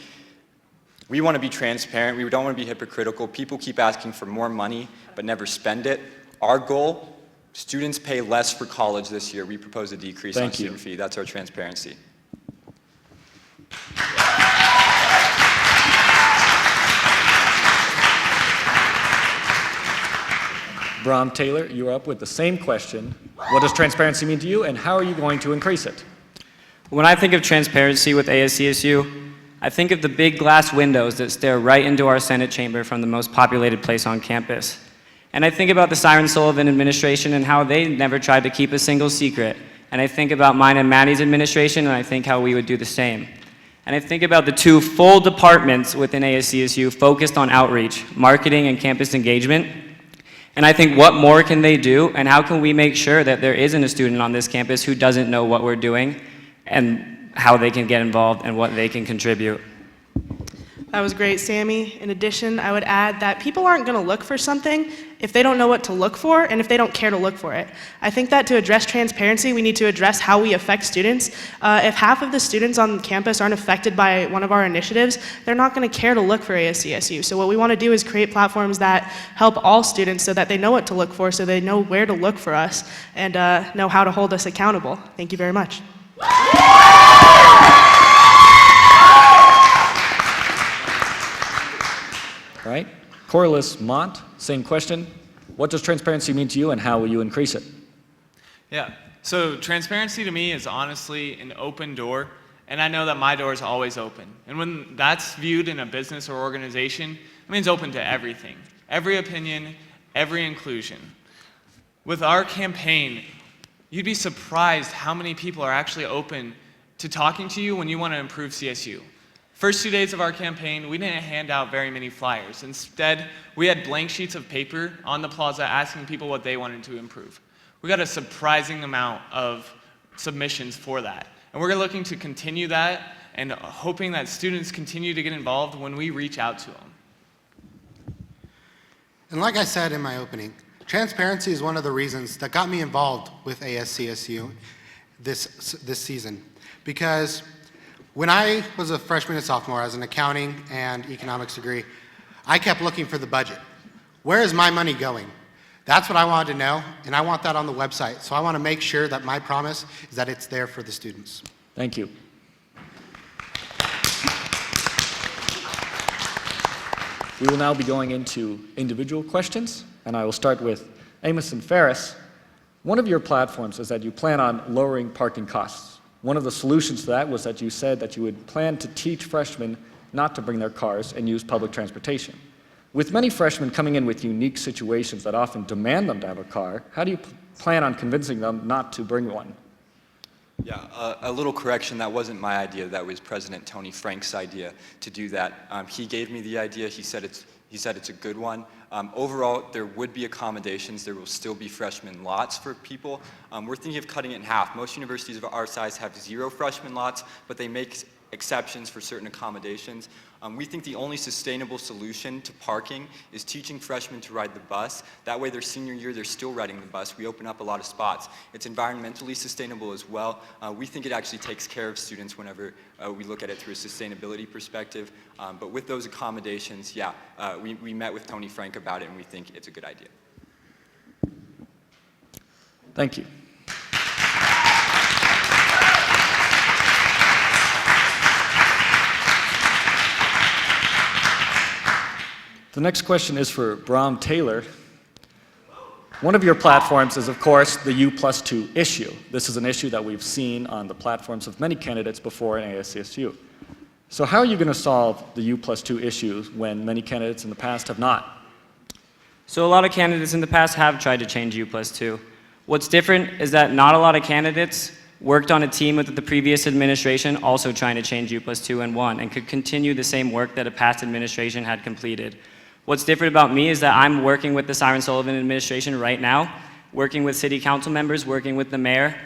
E: We want to be transparent. We don't want to be hypocritical. People keep asking for more money, but never spend it. Our goal, students pay less for college this year. We propose a decrease on student fee. That's our transparency.
A: Brom Taylor, you're up with the same question. What does transparency mean to you, and how are you going to increase it?
I: When I think of transparency with ASCSU, I think of the big glass windows that stare right into our Senate chamber from the most populated place on campus. And I think about the Siren Sullivan administration and how they never tried to keep a single secret. And I think about mine and Maddie's administration, and I think how we would do the same. And I think about the two full departments within ASCSU focused on outreach, marketing, and campus engagement. And I think, what more can they do, and how can we make sure that there isn't a student on this campus who doesn't know what we're doing and how they can get involved and what they can contribute.
J: That was great, Sammy. In addition, I would add that people aren't going to look for something if they don't know what to look for and if they don't care to look for it. I think that to address transparency, we need to address how we affect students. If half of the students on campus aren't affected by one of our initiatives, they're not going to care to look for ASCSU. So what we want to do is create platforms that help all students so that they know what to look for, so they know where to look for us, and know how to hold us accountable. Thank you very much.
A: All right. Corliss Mont, same question. What does transparency mean to you, and how will you increase it?
K: Yeah, so transparency to me is honestly an open door, and I know that my door is always open. And when that's viewed in a business or organization, it means open to everything, every opinion, every inclusion. With our campaign, you'd be surprised how many people are actually open to talking to you when you want to improve CSU. First 2 days of our campaign, we didn't hand out very many flyers. Instead, we had blank sheets of paper on the plaza asking people what they wanted to improve. We got a surprising amount of submissions for that. And we're looking to continue that and hoping that students continue to get involved when we reach out to them.
L: And like I said in my opening, transparency is one of the reasons that got me involved with ASCSU this season. Because when I was a freshman and sophomore, as an accounting and economics degree, I kept looking for the budget. Where is my money going? That's what I wanted to know, and I want that on the website. So I want to make sure that my promise is that it's there for the students.
A: Thank you. We will now be going into individual questions, and I will start with Amos and Ferris. One of your platforms is that you plan on lowering parking costs. One of the solutions to that was that you said that you would plan to teach freshmen not to bring their cars and use public transportation. With many freshmen coming in with unique situations that often demand them to have a car, how do you plan on convincing them not to bring one?
E: Yeah, a little correction, that wasn't my idea, that was President Tony Frank's idea to do that. He gave me the idea, he said he said it's a good one. Overall, there would be accommodations. There will still be freshman lots for people. We're thinking of cutting it in half. Most universities of our size have 0 freshman lots, but they make exceptions for certain accommodations. We think the only sustainable solution to parking is teaching freshmen to ride the bus. That way their senior year, they're still riding the bus. We open up a lot of spots. It's environmentally sustainable as well. We think it actually takes care of students whenever we look at it through a sustainability perspective. But with those accommodations, yeah, we met with Tony Frank about it, and we think it's a good idea.
A: Thank you. The next question is for Bram Taylor. One of your platforms is, of course, the U+2 issue. This is an issue that we've seen on the platforms of many candidates before in ASCSU. So how are you going to solve the U+2 issues when many candidates in the past have not?
I: So a lot of candidates in the past have tried to change U+2. What's different is that not a lot of candidates worked on a team with the previous administration also trying to change U+2 and won, and could continue the same work that a past administration had completed. What's different about me is that I'm working with the Siren Sullivan administration right now, working with city council members, working with the mayor.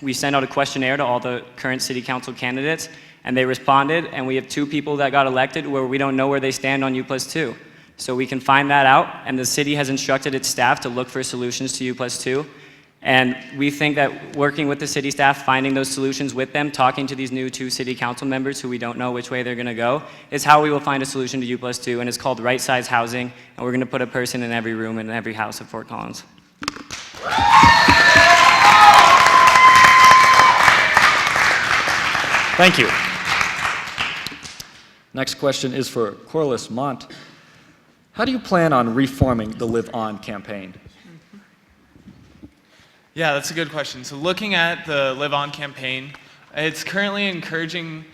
I: We sent out a questionnaire to all the current city council candidates, and they responded, and we have 2 people that got elected where we don't know where they stand on U+2. So we can find that out, and the city has instructed its staff to look for solutions to U+2. And we think that working with the city staff, finding those solutions with them, talking to these new 2 city council members who we don't know which way they're going to go, is how we will find a solution to U+2, and it's called right-size housing, and we're going to put a person in every room in every house of Fort Collins.
A: Thank you. Next question is for Corliss Mont. How do you plan on reforming the Live On campaign?
K: Yeah, that's a good question. So looking at the Live On campaign, it's currently encouraging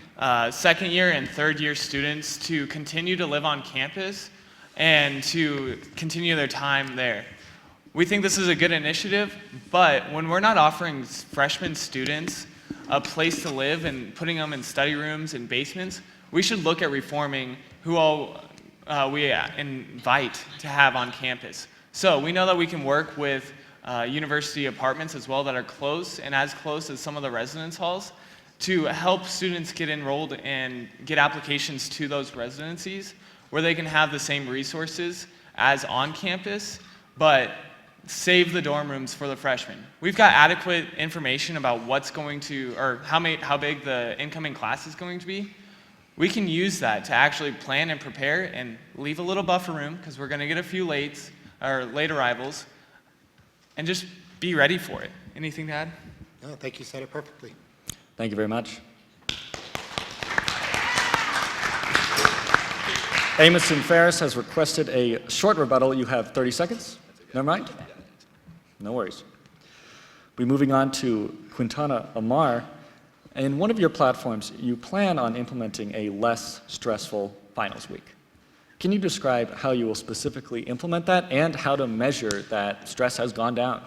K: second year and third year students to continue to live on campus and to continue their time there. We think this is a good initiative, but when we're not offering freshman students a place to live and putting them in study rooms and basements, we should look at reforming who all we invite to have on campus. So we know that we can work with university apartments as well that are close and as close as some of the residence halls to help students get enrolled and get applications to those residencies where they can have the same resources as on campus, but save the dorm rooms for the freshmen. We've got adequate information about what's going to, or how big the incoming class is going to be. We can use that to actually plan and prepare and leave a little buffer room because we're going to get a few late arrivals, and just be ready for it. Anything to add?
L: No, I think you said it perfectly.
A: Thank you very much. Amison Ferris has requested a short rebuttal. You have 30 seconds. Never mind? No worries. We're moving on to Quintana Amar. In one of your platforms, you plan on implementing a less stressful finals week. Can you describe how you will specifically implement that and how to measure that stress has gone down?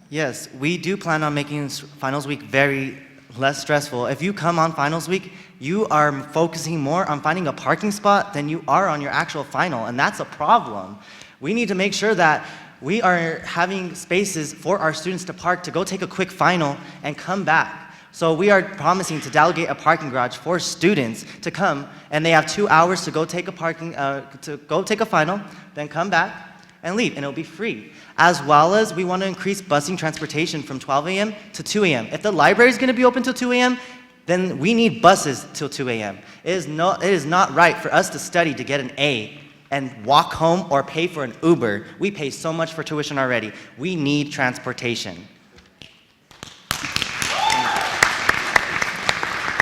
M: Yes, we do plan on making finals week very less stressful. If you come on finals week, you are focusing more on finding a parking spot than you are on your actual final, and that's a problem. We need to make sure that we are having spaces for our students to park, to go take a quick final and come back. So we are promising to delegate a parking garage for students to come, and they have 2 hours to go take a final, then come back and leave, and it'll be free. As well as we want to increase busing transportation from 12 a.m. to 2 a.m. If the library is going to be open till 2 a.m., then we need buses till 2 a.m. It is not right for us to study to get an A and walk home or pay for an Uber. We pay so much for tuition already. We need transportation.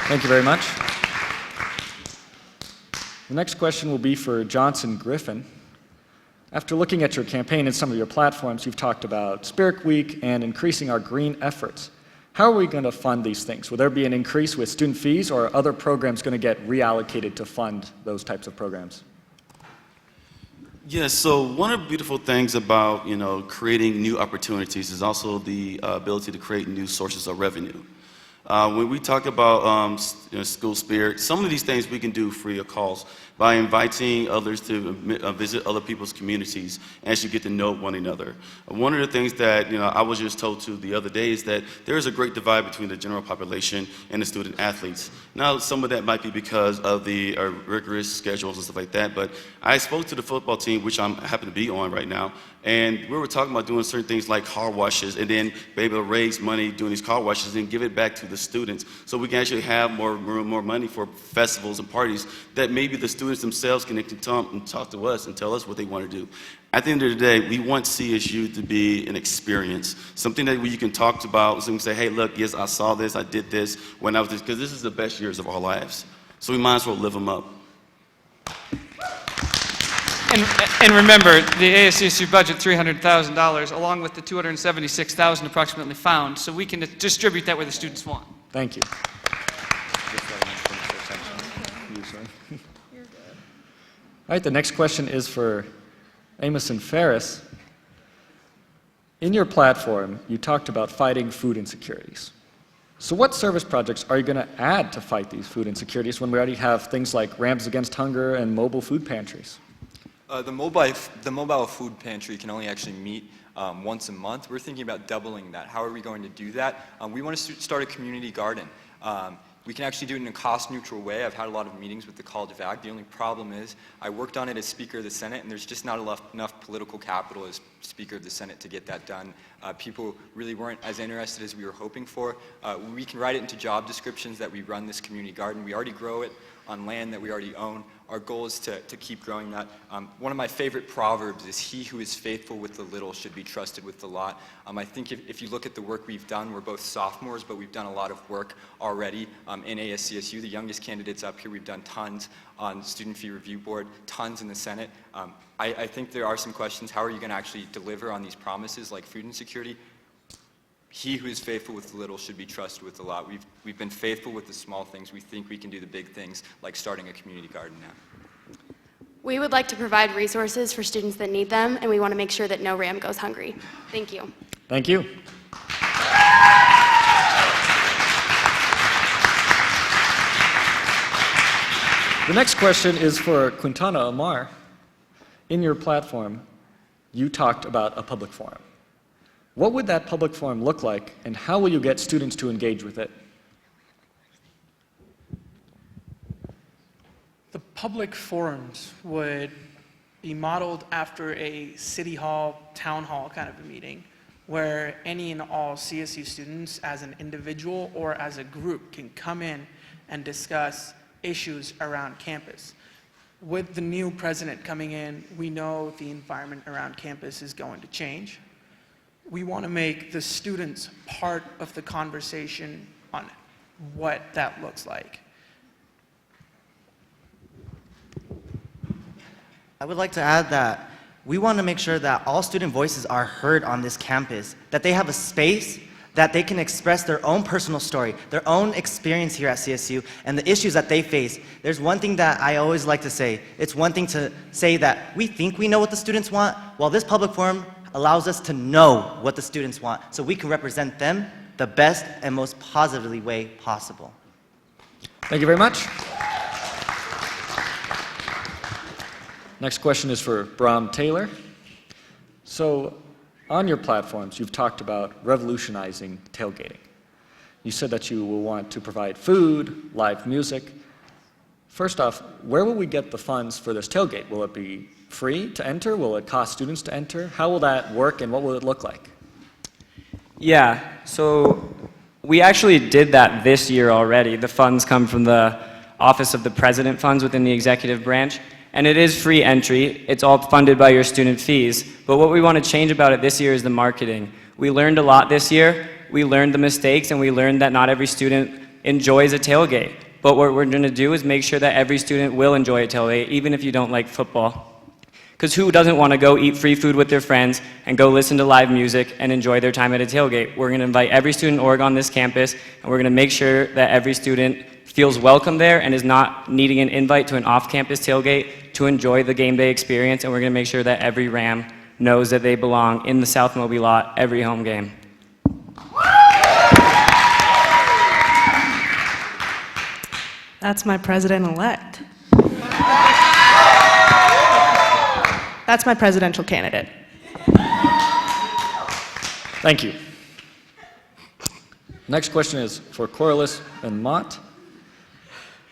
A: Thank you very much. The next question will be for Johnson Griffin. After looking at your campaign and some of your platforms, you've talked about Spirit Week and increasing our green efforts. How are we going to fund these things? Will there be an increase with student fees, or are other programs going to get reallocated to fund those types of programs?
H: Yes, so one of the beautiful things about, creating new opportunities is also the ability to create new sources of revenue. When we talk about school spirit, some of these things we can do free of cost by inviting others to visit other people's communities and actually get to know one another. One of the things that I was just told to the other day is that there is a great divide between the general population and the student athletes. Now, some of that might be because of the rigorous schedules and stuff like that, but I spoke to the football team, which I happen to be on right now, and we were talking about doing certain things like car washes and then be able to raise money doing these car washes and give it back to the students so we can actually have more money for festivals and parties that maybe the students themselves can talk to us and tell us what they want to do. At the end of the day, we want CSU to be an experience, something that you can talk about, so you can say, hey, look, yes, I saw this, I did this when I was this, because this is the best years of our lives. So we might as well live them up.
G: And remember, the ASCSU budget, $300,000, along with the $276,000 approximately found, so we can distribute that where the students want.
A: Thank you. All right, the next question is for Amos and Ferris. In your platform, you talked about fighting food insecurities. So what service projects are you going to add to fight these food insecurities when we already have things like Rams Against Hunger and mobile food pantries?
E: The mobile food pantry can only actually meet once a month. We're thinking about doubling that. How are we going to do that? We want to start a community garden. We can actually do it in a cost-neutral way. I've had a lot of meetings with the College of Ag. The only problem is I worked on it as Speaker of the Senate, and there's just not enough political capital as Speaker of the Senate to get that done. People really weren't as interested as we were hoping for. We can write it into job descriptions that we run this community garden. We already grow it on land that we already own. Our goal is to keep growing that. One of my favorite proverbs is, he who is faithful with the little should be trusted with the lot. I think if you look at the work we've done, we're both sophomores, but we've done a lot of work already in ASCSU. The youngest candidates up here, we've done tons on Student Fee Review Board, tons in the Senate. I think there are some questions. How are you going to actually deliver on these promises like food insecurity? He who is faithful with the little should be trusted with the lot. We've been faithful with the small things. We think we can do the big things, like starting a community garden now.
F: We would like to provide resources for students that need them, and we want to make sure that no Ram goes hungry. Thank you.
A: Thank you. The next question is for Quintana Amar. In your platform, you talked about a public forum. What would that public forum look like, and how will you get students to engage with it?
N: The public forums would be modeled after a city hall, town hall kind of a meeting, where any and all CSU students as an individual or as a group can come in and discuss issues around campus. With the new president coming in, we know the environment around campus is going to change. We want to make the students part of the conversation on what that looks like.
M: I would like to add that we want to make sure that all student voices are heard on this campus, that they have a space that they can express their own personal story, their own experience here at CSU, and the issues that they face. There's one thing that I always like to say. It's one thing to say that we think we know what the students want, while this public forum allows us to know what the students want, so we can represent them the best and most positively way possible.
A: Thank you very much. Next question is for Brahm Taylor. So, on your platforms, you've talked about revolutionizing tailgating. You said that you will want to provide food, live music. First off, where will we get the funds for this tailgate? Will it be free to enter? Will it cost students to enter? How will that work, and what will it look like?
I: Yeah, so we actually did that this year already. The funds come from the Office of the President funds within the executive branch, and it is free entry. It's all funded by your student fees. But what we want to change about it this year is the marketing. We learned a lot this year. We learned the mistakes, and we learned that not every student enjoys a tailgate. But what we're going to do is make sure that every student will enjoy a tailgate, even if you don't like football. Because who doesn't want to go eat free food with their friends and go listen to live music and enjoy their time at a tailgate? We're going to invite every student org on this campus, and we're going to make sure that every student feels welcome there and is not needing an invite to an off-campus tailgate to enjoy the game day experience, and we're going to make sure that every Ram knows that they belong in the South Moby lot every home game.
J: That's my president-elect. That's my presidential candidate.
A: Thank you. Next question is for Corliss and Mott.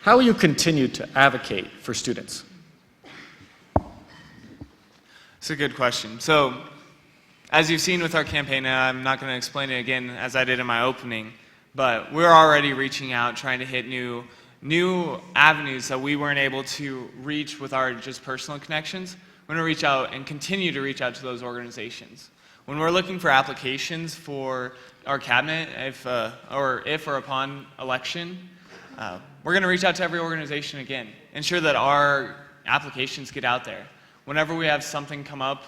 A: How will you continue to advocate for students?
K: It's a good question. So, as you've seen with our campaign, and I'm not going to explain it again as I did in my opening, but we're already reaching out, trying to hit new avenues that we weren't able to reach with our just personal connections. We're going to reach out and continue to reach out to those organizations. When we're looking for applications for our cabinet, if or upon election, we're going to reach out to every organization again, ensure that our applications get out there. Whenever we have something come up,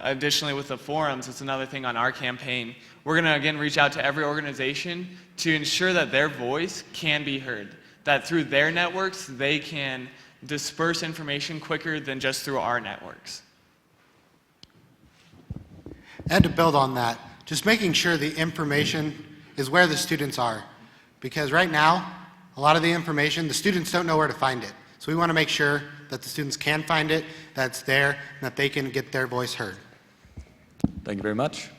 K: additionally with the forums, it's another thing on our campaign, we're going to again reach out to every organization to ensure that their voice can be heard, that through their networks they can disperse information quicker than just through our networks.
L: And to build on that, just making sure the information is where the students are. Because right now, a lot of the information, the students don't know where to find it. So we want to make sure that the students can find it, that it's there, and that they can get their voice heard.
A: Thank you very much.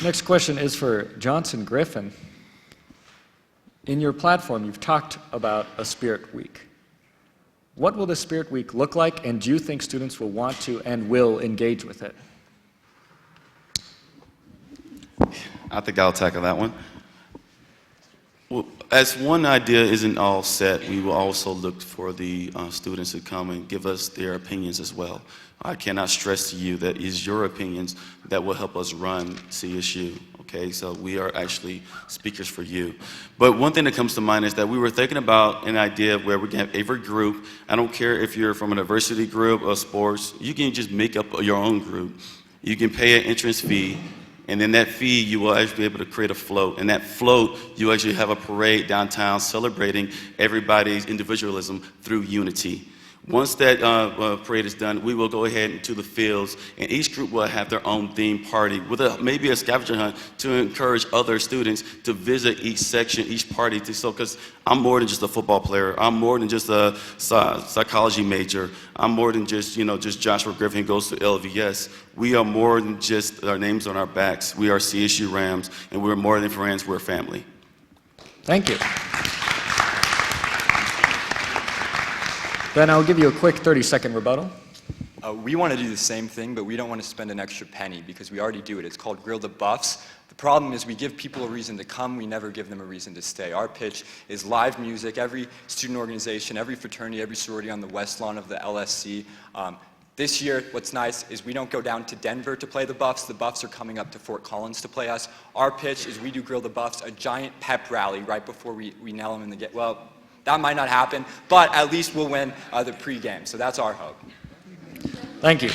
A: Next question is for Johnson Griffin. In your platform, you've talked about a Spirit Week. What will the Spirit Week look like, and do you think students will want to and will engage with it?
H: I think I'll tackle that one. Well, as one idea isn't all set, we will also look for the students to come and give us their opinions as well. I cannot stress to you that it's your opinions that will help us run CSU, okay? So we are actually speakers for you. But one thing that comes to mind is that we were thinking about an idea of where we can have every group. I don't care if you're from a diversity group or sports, you can just make up your own group. You can pay an entrance fee, and then that fee, you will actually be able to create a float. And that float, you actually have a parade downtown celebrating everybody's individualism through unity. Once that parade is done, we will go ahead into the fields, and each group will have their own theme party with maybe a scavenger hunt to encourage other students to visit each section, each party. Because I'm more than just a football player. I'm more than just a psychology major. I'm more than just, just Joshua Griffin who goes to LVS. We are more than just our names on our backs. We are CSU Rams, and we're more than friends. We're family.
A: Thank you. Then I'll give you a quick 30-second rebuttal.
E: We want to do the same thing, but we don't want to spend an extra penny because we already do it. It's called Grill the Buffs. The problem is we give people a reason to come, we never give them a reason to stay. Our pitch is live music. Every student organization, every fraternity, every sorority on the west lawn of the LSC. This year, what's nice is we don't go down to Denver to play the Buffs. The Buffs are coming up to Fort Collins to play us. Our pitch is we do Grill the Buffs, a giant pep rally right before we nail them in the game. Well, that might not happen, but at least we'll win the pregame. So that's our hope.
A: Thank you.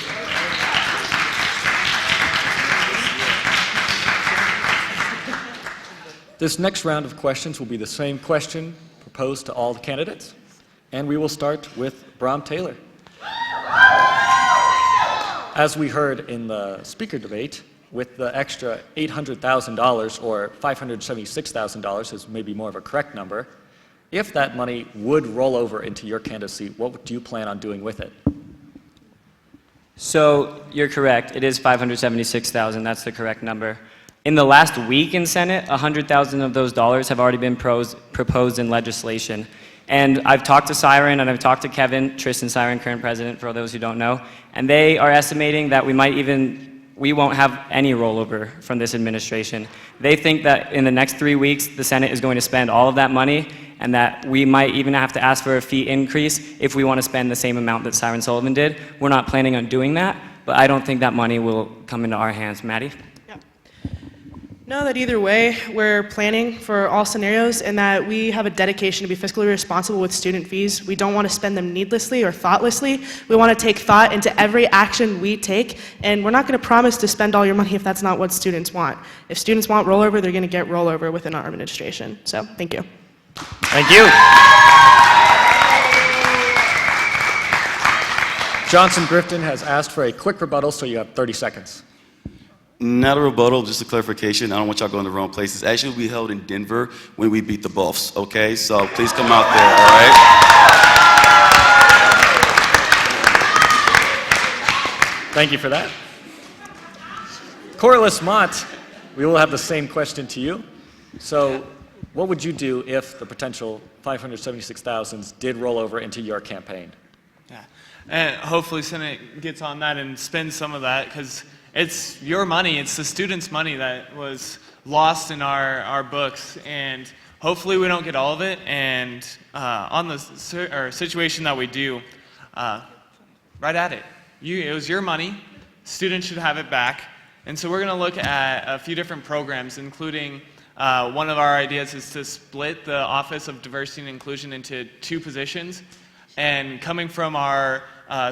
A: This next round of questions will be the same question proposed to all the candidates, and we will start with Brom Taylor. As we heard in the speaker debate, with the extra $800,000 or $576,000 is maybe more of a correct number, if that money would roll over into your candidacy, what do you plan on doing with it?
I: So you're correct. It is $576,000. That's the correct number. In the last week in Senate, $100,000 of those dollars have already been proposed in legislation. And I've talked to Siren and I've talked to Kevin, Tristan Siren, current president, for those who don't know, and they are estimating that we won't have any rollover from this administration. They think that in the next 3 weeks, the Senate is going to spend all of that money, and that we might even have to ask for a fee increase if we want to spend the same amount that Siren Sullivan did. We're not planning on doing that, but I don't think that money will come into our hands. Maddie?
J: Know that either way, we're planning for all scenarios and that we have a dedication to be fiscally responsible with student fees. We don't want to spend them needlessly or thoughtlessly. We want to take thought into every action we take, and we're not going to promise to spend all your money if that's not what students want. If students want rollover, they're going to get rollover within our administration. So, thank you.
A: Thank you. Johnson Griffin has asked for a quick rebuttal, so you have 30 seconds.
H: Not a rebuttal, just a clarification. I don't want y'all going to the wrong places. Actually, we held in Denver when we beat the Buffs, okay? So please come out there, all right?
A: Thank you for that. Corliss Mott, we will have the same question to you. So what would you do if the potential 576,000 did roll over into your campaign?
K: Yeah, and hopefully Senate gets on that and spends some of that, because it's your money, it's the students' money that was lost in our books, and hopefully we don't get all of it, and on the situation that we do, right at it. It was your money, students should have it back, and so we're going to look at a few different programs, including one of our ideas is to split the Office of Diversity and Inclusion into 2 positions. And coming from our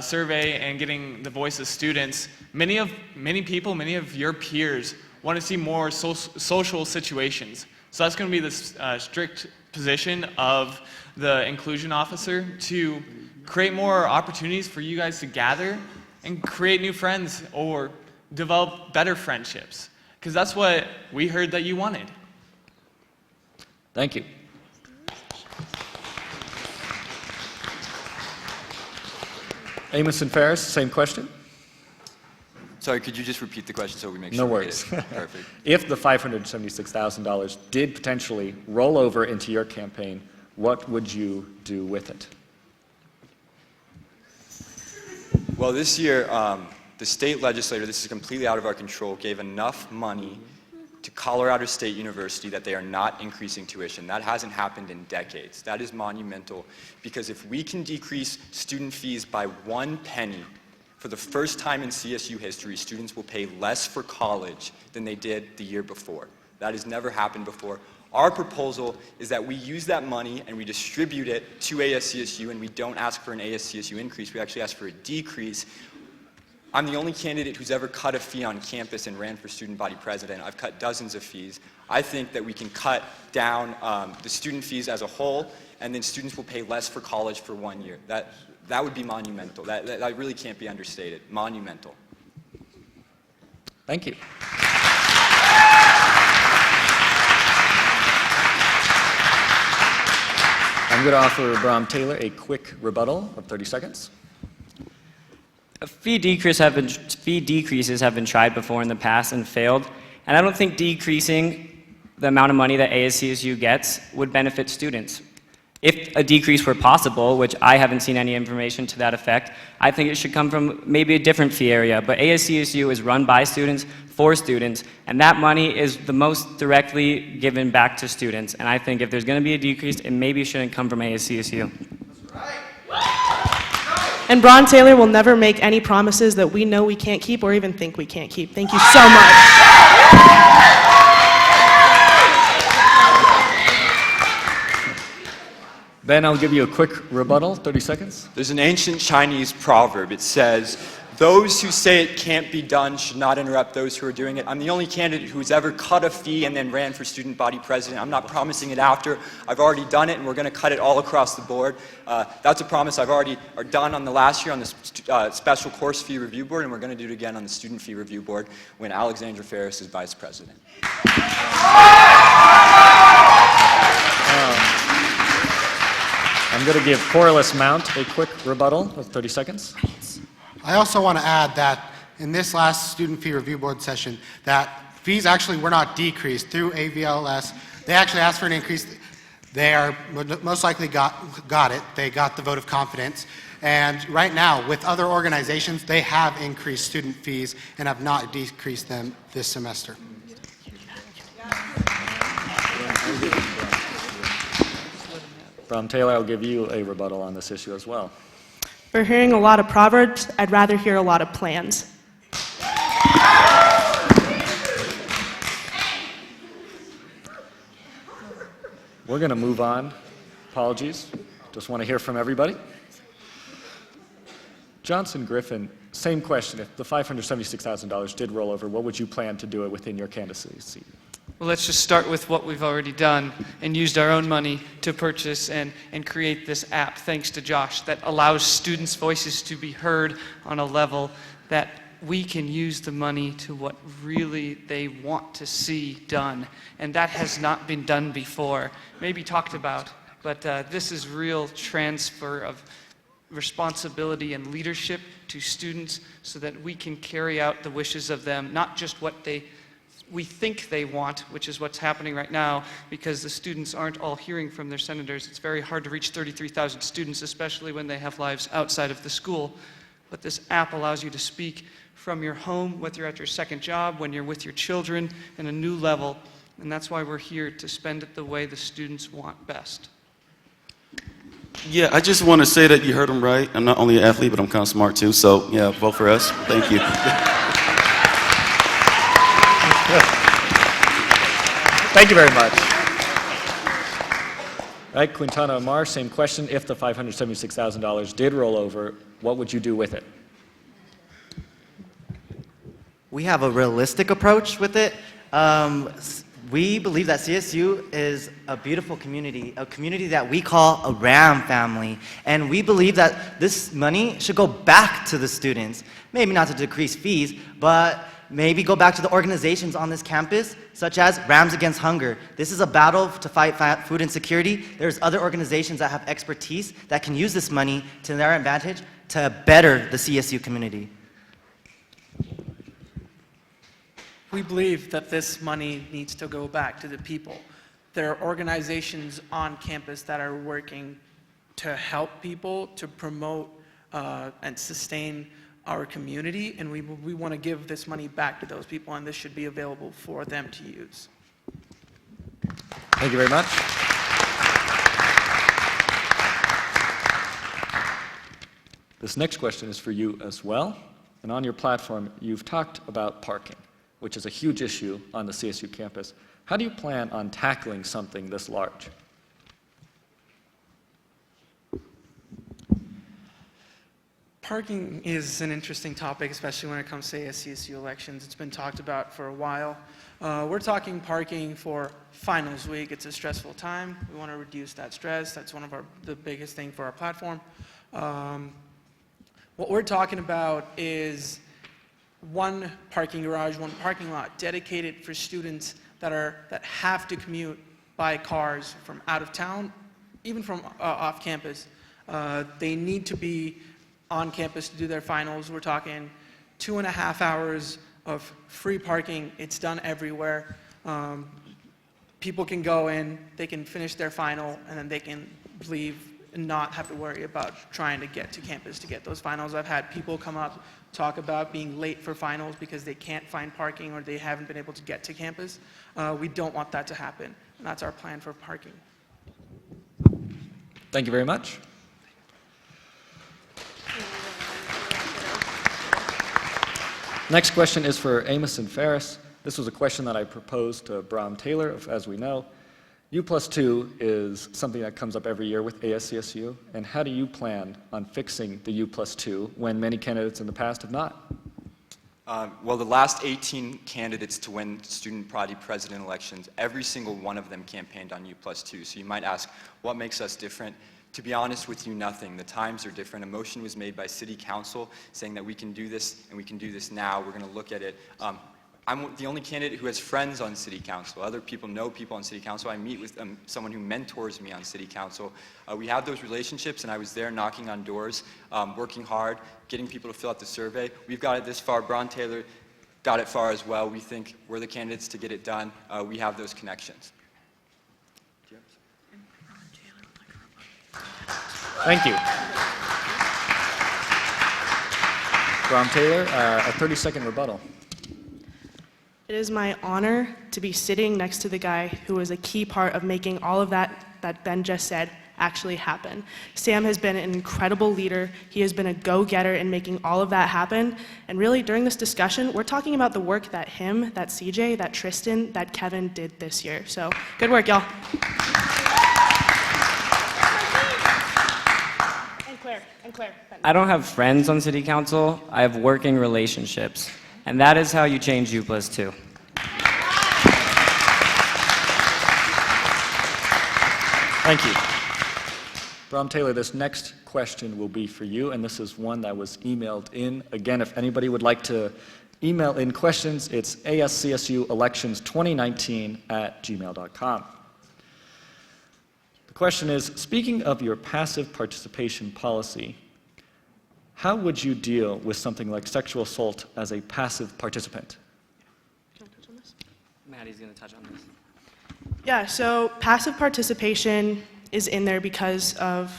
K: survey and getting the voice of students, many people, many of your peers want to see more social situations. So that's going to be the strict position of the inclusion officer, to create more opportunities for you guys to gather and create new friends or develop better friendships. Because that's what we heard that you wanted.
A: Thank you. Amos and Ferris, same question.
E: Sorry, could you just repeat the question so we make
A: No
E: sure
A: worries.
E: we get it? Perfect.
A: If the $576,000 did potentially roll over into your campaign, what would you do with it?
E: Well, this year, the state legislature, this is completely out of our control, gave enough money to Colorado State University that they are not increasing tuition. That hasn't happened in decades. That is monumental, because if we can decrease student fees by 1 penny, for the first time in CSU history, students will pay less for college than they did the year before. That has never happened before. Our proposal is that we use that money and we distribute it to ASCSU, and we don't ask for an ASCSU increase, we actually ask for a decrease. I'm the only candidate who's ever cut a fee on campus and ran for student body president. I've cut dozens of fees. I think that we can cut down the student fees as a whole, and then students will pay less for college for 1 year. That would be monumental. That really can't be understated. Monumental.
A: Thank you. I'm going to offer Bram Taylor a quick rebuttal of 30 seconds.
I: Fee decreases have been tried before in the past and failed, and I don't think decreasing the amount of money that ASCSU gets would benefit students. If a decrease were possible, which I haven't seen any information to that effect, I think it should come from maybe a different fee area, but ASCSU is run by students, for students, and that money is the most directly given back to students, and I think if there's going to be a decrease, it maybe shouldn't come from ASCSU.
J: And Bron Taylor will never make any promises that we know we can't keep or even think we can't keep. Thank you so much.
A: Ben, I'll give you a quick rebuttal, 30 seconds.
E: There's an ancient Chinese proverb. It says, those who say it can't be done should not interrupt those who are doing it. I'm the only candidate who's ever cut a fee and then ran for student body president. I'm not promising it after. I've already done it, and we're going to cut it all across the board. That's a promise I've already done on the last year on the special course fee review board, and we're going to do it again on the student fee review board when Alexandra Ferris is vice president.
A: I'm going to give Corliss Mount a quick rebuttal of 30 seconds.
L: I also want to add that in this last student fee review board session, that fees actually were not decreased through AVLS. They actually asked for an increase. They are most likely got it. They got the vote of confidence. And right now, with other organizations, they have increased student fees and have not decreased them this semester.
A: Bram Taylor, I'll give you a rebuttal on this issue as well.
J: For hearing a lot of proverbs, I'd rather hear a lot of plans.
A: We're going to move on. Apologies. Just want to hear from everybody. Johnson Griffin, same question. If the $576,000 did roll over, what would you plan to do it within your candidacy?
G: Well, let's just start with what we've already done and used our own money to purchase and create this app, thanks to Josh, that allows students' voices to be heard on a level that we can use the money to what really they want to see done. And that has not been done before, maybe talked about, but this is real transfer of responsibility and leadership to students so that we can carry out the wishes of them, not just what we think they want, which is what's happening right now, because the students aren't all hearing from their senators. It's very hard to reach 33,000 students, especially when they have lives outside of the school. But this app allows you to speak from your home, whether you're at your second job, when you're with your children, in a new level. And that's why we're here, to spend it the way the students want best.
H: Yeah, I just want to say that you heard him right. I'm not only an athlete, but I'm kind of smart too. So yeah, vote for us. Thank you.
A: Thank you very much. All right, Quintana Amar, same question. If the $576,000 did roll over, what would you do with it?
M: We have a realistic approach with it. We believe that CSU is a beautiful community, a community that we call a RAM family. And we believe that this money should go back to the students. Maybe not to decrease fees, but maybe go back to the organizations on this campus, such as Rams Against Hunger. This is a battle to fight food insecurity. There's other organizations that have expertise that can use this money to their advantage to better the CSU community.
N: We believe that this money needs to go back to the people. There are organizations on campus that are working to help people, to promote and sustain our community, and we want to give this money back to those people, and this should be available for them to use.
A: Thank you very much. This next question is for you as well. And on your platform, you've talked about parking, which is a huge issue on the CSU campus. How do you plan on tackling something this large?
N: Parking is an interesting topic, especially when it comes to ASCSU elections. It's been talked about for a while. We're talking parking for finals week. It's a stressful time. We want to reduce that stress. That's one of the biggest thing for our platform. What we're talking about is one parking garage, one parking lot dedicated for students that have to commute by cars from out of town, even from off campus. They need to be on campus to do their finals. We're talking 2.5 hours of free parking. It's done everywhere. People can go in, they can finish their final, and then they can leave and not have to worry about trying to get to campus to get those finals. I've had people come up, talk about being late for finals because they can't find parking or they haven't been able to get to campus. We don't want that to happen, and that's our plan for parking.
A: Thank you very much. Next question is for Amos and Ferris. This was a question that I proposed to Bram Taylor, as we know. U+2 is something that comes up every year with ASCSU, and how do you plan on fixing the U+2 when many candidates in the past have not?
E: Well, the last 18 candidates to win student body president elections, every single one of them campaigned on U+2. So you might ask, what makes us different? To be honest with you, nothing. The times are different. A motion was made by City Council saying that we can do this and we can do this now. We're going to look at it. I'm the only candidate who has friends on City Council. Other people know people on City Council. I meet with someone who mentors me on City Council. We have those relationships, and I was there knocking on doors, working hard, getting people to fill out the survey. We've got it this far. Bron Taylor got it far as well. We think we're the candidates to get it done. We have those connections.
A: Thank you. Bram Taylor, a 30-second rebuttal.
J: It is my honor to be sitting next to the guy who was a key part of making all of that Ben just said actually happen. Sam has been an incredible leader. He has been a go-getter in making all of that happen. And really, during this discussion, we're talking about the work that him, that CJ, that Tristan, that Kevin did this year. So, good work, y'all. And Claire.
I: I don't have friends on city council. I have working relationships. And that is how you change U+2.
A: Thank you. Brom Taylor, this next question will be for you, and this is one that was emailed in. Again, if anybody would like to email in questions, it's ascsuelections2019@gmail.com. The question is, speaking of your passive participation policy, how would you deal with something like sexual assault as a passive participant?
I: Maddie's going to touch on this.
J: Yeah, so passive participation is in there because of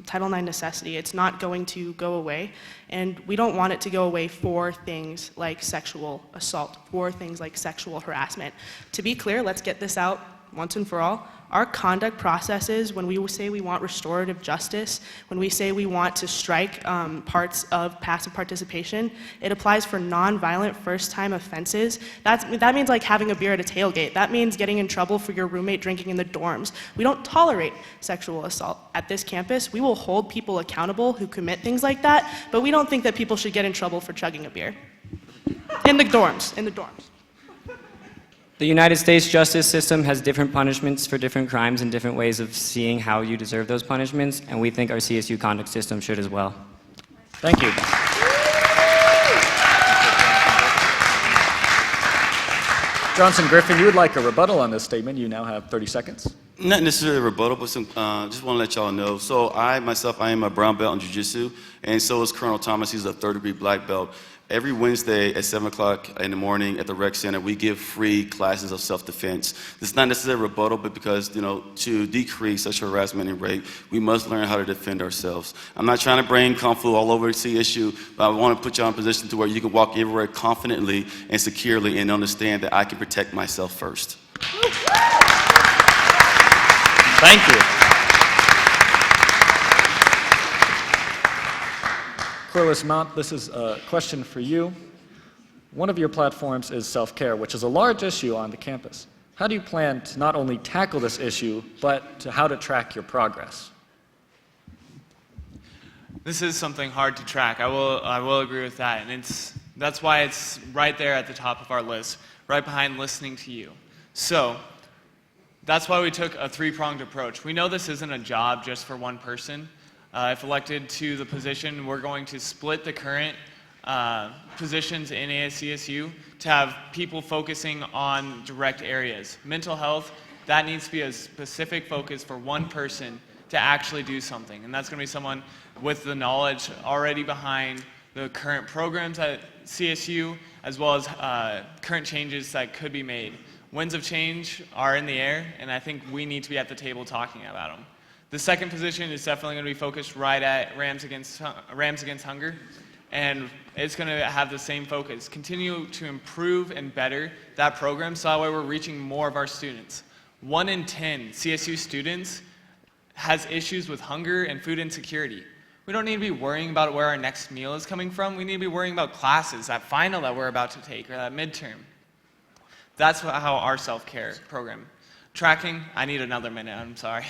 J: Title IX necessity. It's not going to go away, and we don't want it to go away for things like sexual assault, for things like sexual harassment. To be clear, let's get this out once and for all. Our conduct processes, when we say we want restorative justice, when we say we want to strike parts of passive participation, it applies for nonviolent first-time offenses. That means like having a beer at a tailgate. That means getting in trouble for your roommate drinking in the dorms. We don't tolerate sexual assault at this campus. We will hold people accountable who commit things like that, but we don't think that people should get in trouble for chugging a beer. In the dorms.
I: The United States justice system has different punishments for different crimes and different ways of seeing how you deserve those punishments, and we think our CSU conduct system should as well.
A: Thank you. Johnson Griffin, you would like a rebuttal on this statement. You now have 30 seconds.
H: Not necessarily a rebuttal, but just want to let y'all know. So I am a brown belt in jiu-jitsu, and so is Colonel Thomas. He's a third-degree black belt. Every Wednesday at 7 o'clock in the morning at the rec center, we give free classes of self-defense. This is not necessarily a rebuttal, but because, to decrease sexual harassment and rape, we must learn how to defend ourselves. I'm not trying to bring Kung Fu all over the CSU, but I want to put you in a position to where you can walk everywhere confidently and securely and understand that I can protect myself first.
A: Thank you. Corliss Mount, this is a question for you. One of your platforms is self-care, which is a large issue on the campus. How do you plan to not only tackle this issue, but to how to track your progress?
K: This is something hard to track. I will agree with that, and that's why it's right there at the top of our list, right behind listening to you. So that's why we took a three-pronged approach. We know this isn't a job just for one person. If elected to the position, we're going to split the current positions in ASCSU to have people focusing on direct areas. Mental health, that needs to be a specific focus for one person to actually do something. And that's going to be someone with the knowledge already behind the current programs at CSU, as well as current changes that could be made. Winds of change are in the air, and I think we need to be at the table talking about them. The second position is definitely going to be focused right at Rams Against Hunger, and it's going to have the same focus. Continue to improve and better that program so that way we're reaching more of our students. 1 in 10 CSU students has issues with hunger and food insecurity. We don't need to be worrying about where our next meal is coming from. We need to be worrying about classes, that final that we're about to take, or that midterm. That's how our self-care program. Tracking, I need another minute, I'm sorry.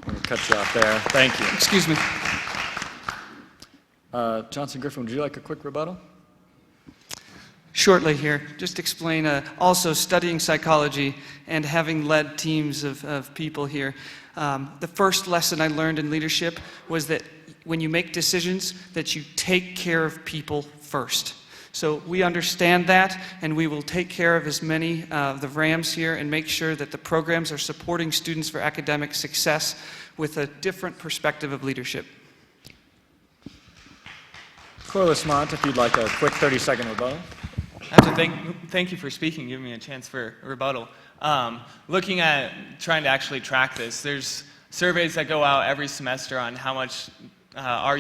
A: I'm going to cut you off there. Thank you.
G: Excuse me.
A: Johnson Griffin, would you like a quick rebuttal?
G: Shortly here, just explain, also studying psychology and having led teams of people here. The first lesson I learned in leadership was that when you make decisions, that you take care of people first. So we understand that, and we will take care of as many of the Rams here and make sure that the programs are supporting students for academic success with a different perspective of leadership.
A: Corliss Mont, if you'd like a quick 30-second rebuttal.
K: I have to thank you for speaking, giving me a chance for a rebuttal. Looking at trying to actually track this, there's surveys that go out every semester on how much our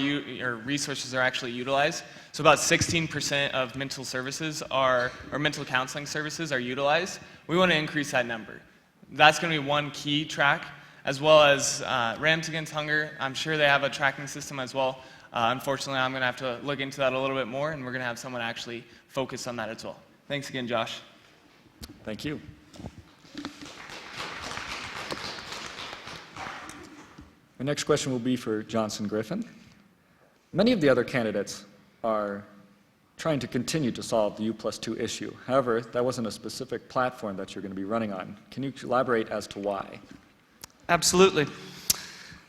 K: resources are actually utilized. So about 16% of mental services or mental counseling services are utilized. We want to increase that number. That's going to be one key track, as well as Rams Against Hunger. I'm sure they have a tracking system as well. Unfortunately, I'm going to have to look into that a little bit more, and we're going to have someone actually focus on that as well. Thanks again, Josh.
A: Thank you. Our next question will be for Johnson Griffin. Many of the other candidates are trying to continue to solve the U+2 issue. However, that wasn't a specific platform that you're going to be running on. Can you elaborate as to why?
G: Absolutely.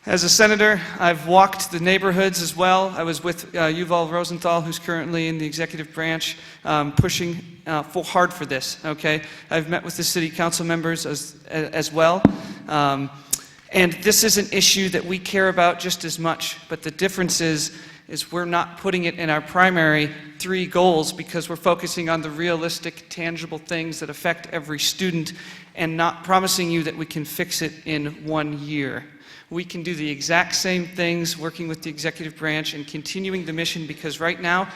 G: As a senator, I've walked the neighborhoods as well. I was with Yuval Rosenthal, who's currently in the executive branch, pushing hard for this, okay? I've met with the city council members as well. And this is an issue that we care about just as much, but the difference is we're not putting it in our primary 3 goals because we're focusing on the realistic, tangible things that affect every student and not promising you that we can fix it in 1 year. We can do the exact same things working with the executive branch and continuing the mission because right now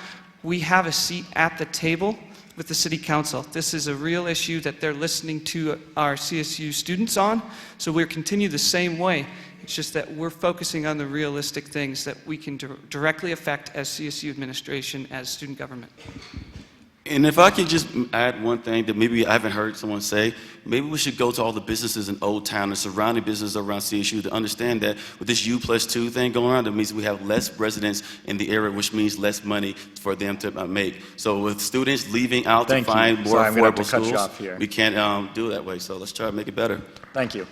G: we have a seat at the table with the city council. This is a real issue that they're listening to our CSU students on, so we'll continue the same way. It's just that we're focusing on the realistic things that we can directly affect as CSU administration, as student government.
H: And if I could just add one thing that maybe I haven't heard someone say, maybe we should go to all the businesses in Old Town and surrounding businesses around CSU to understand that with this U+2 thing going on, that means we have less residents in the area, which means less money for them to make. So with students leaving out to find more affordable schools, we can't do it that way. So let's try to make it better.
A: Thank you.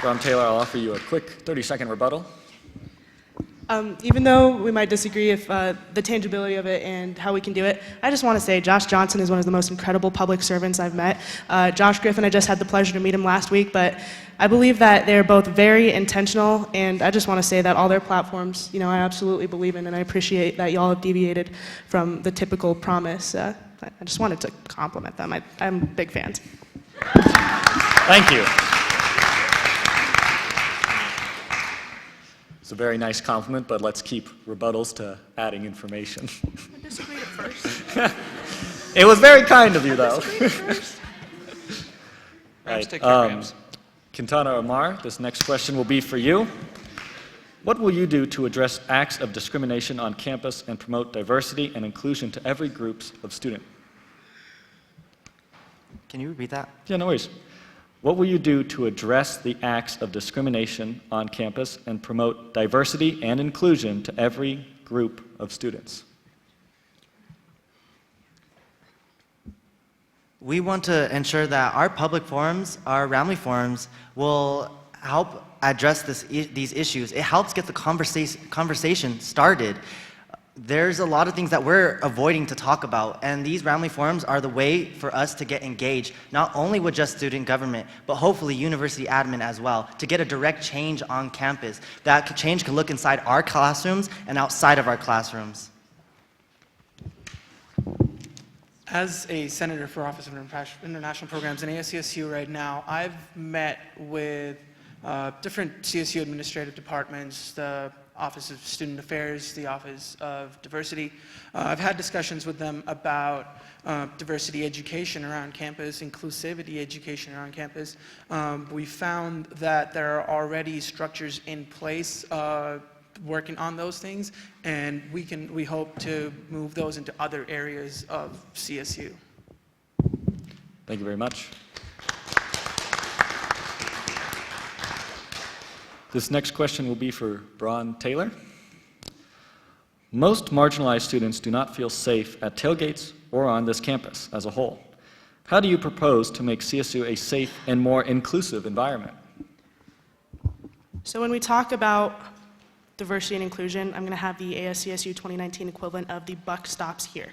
A: Ron Taylor, I'll offer you a quick 30-second rebuttal.
J: Even though we might disagree if the tangibility of it and how we can do it, I just want to say Josh Johnson is one of the most incredible public servants I've met. Josh Griffin, I just had the pleasure to meet him last week, but I believe that they're both very intentional, and I just want to say that all their platforms, I absolutely believe in, and I appreciate that y'all have deviated from the typical promise. I just wanted to compliment them. I'm big fans.
A: Thank you. It's a very nice compliment, but let's keep rebuttals to adding information.
N: I disagreed at first.
A: It was very kind of you, though.
G: Rams.
A: Quintana Omar, this next question will be for you. What will you do to address acts of discrimination on campus and promote diversity and inclusion to every group of students?
M: Can you repeat that?
A: Yeah, no worries. What will you do to address the acts of discrimination on campus and promote diversity and inclusion to every group of students?
M: We want to ensure that our public forums, our Ramley forums, will help address these issues. It helps get the conversation started. There's a lot of things that we're avoiding to talk about, and these Ramley forums are the way for us to get engaged, not only with just student government, but hopefully university admin as well, to get a direct change on campus. That change can look inside our classrooms and outside of our classrooms.
N: As a senator for Office of International Programs in ASCSU right now, I've met with different CSU administrative departments, the Office of Student Affairs, the Office of Diversity. I've had discussions with them about diversity education around campus, inclusivity education around campus. We found that there are already structures in place working on those things, and we hope to move those into other areas of CSU.
A: Thank you very much. This next question will be for Braun Taylor. Most marginalized students do not feel safe at tailgates or on this campus as a whole. How do you propose to make CSU a safe and more inclusive environment?
J: So when we talk about diversity and inclusion, I'm going to have the ASCSU 2019 equivalent of the buck stops here.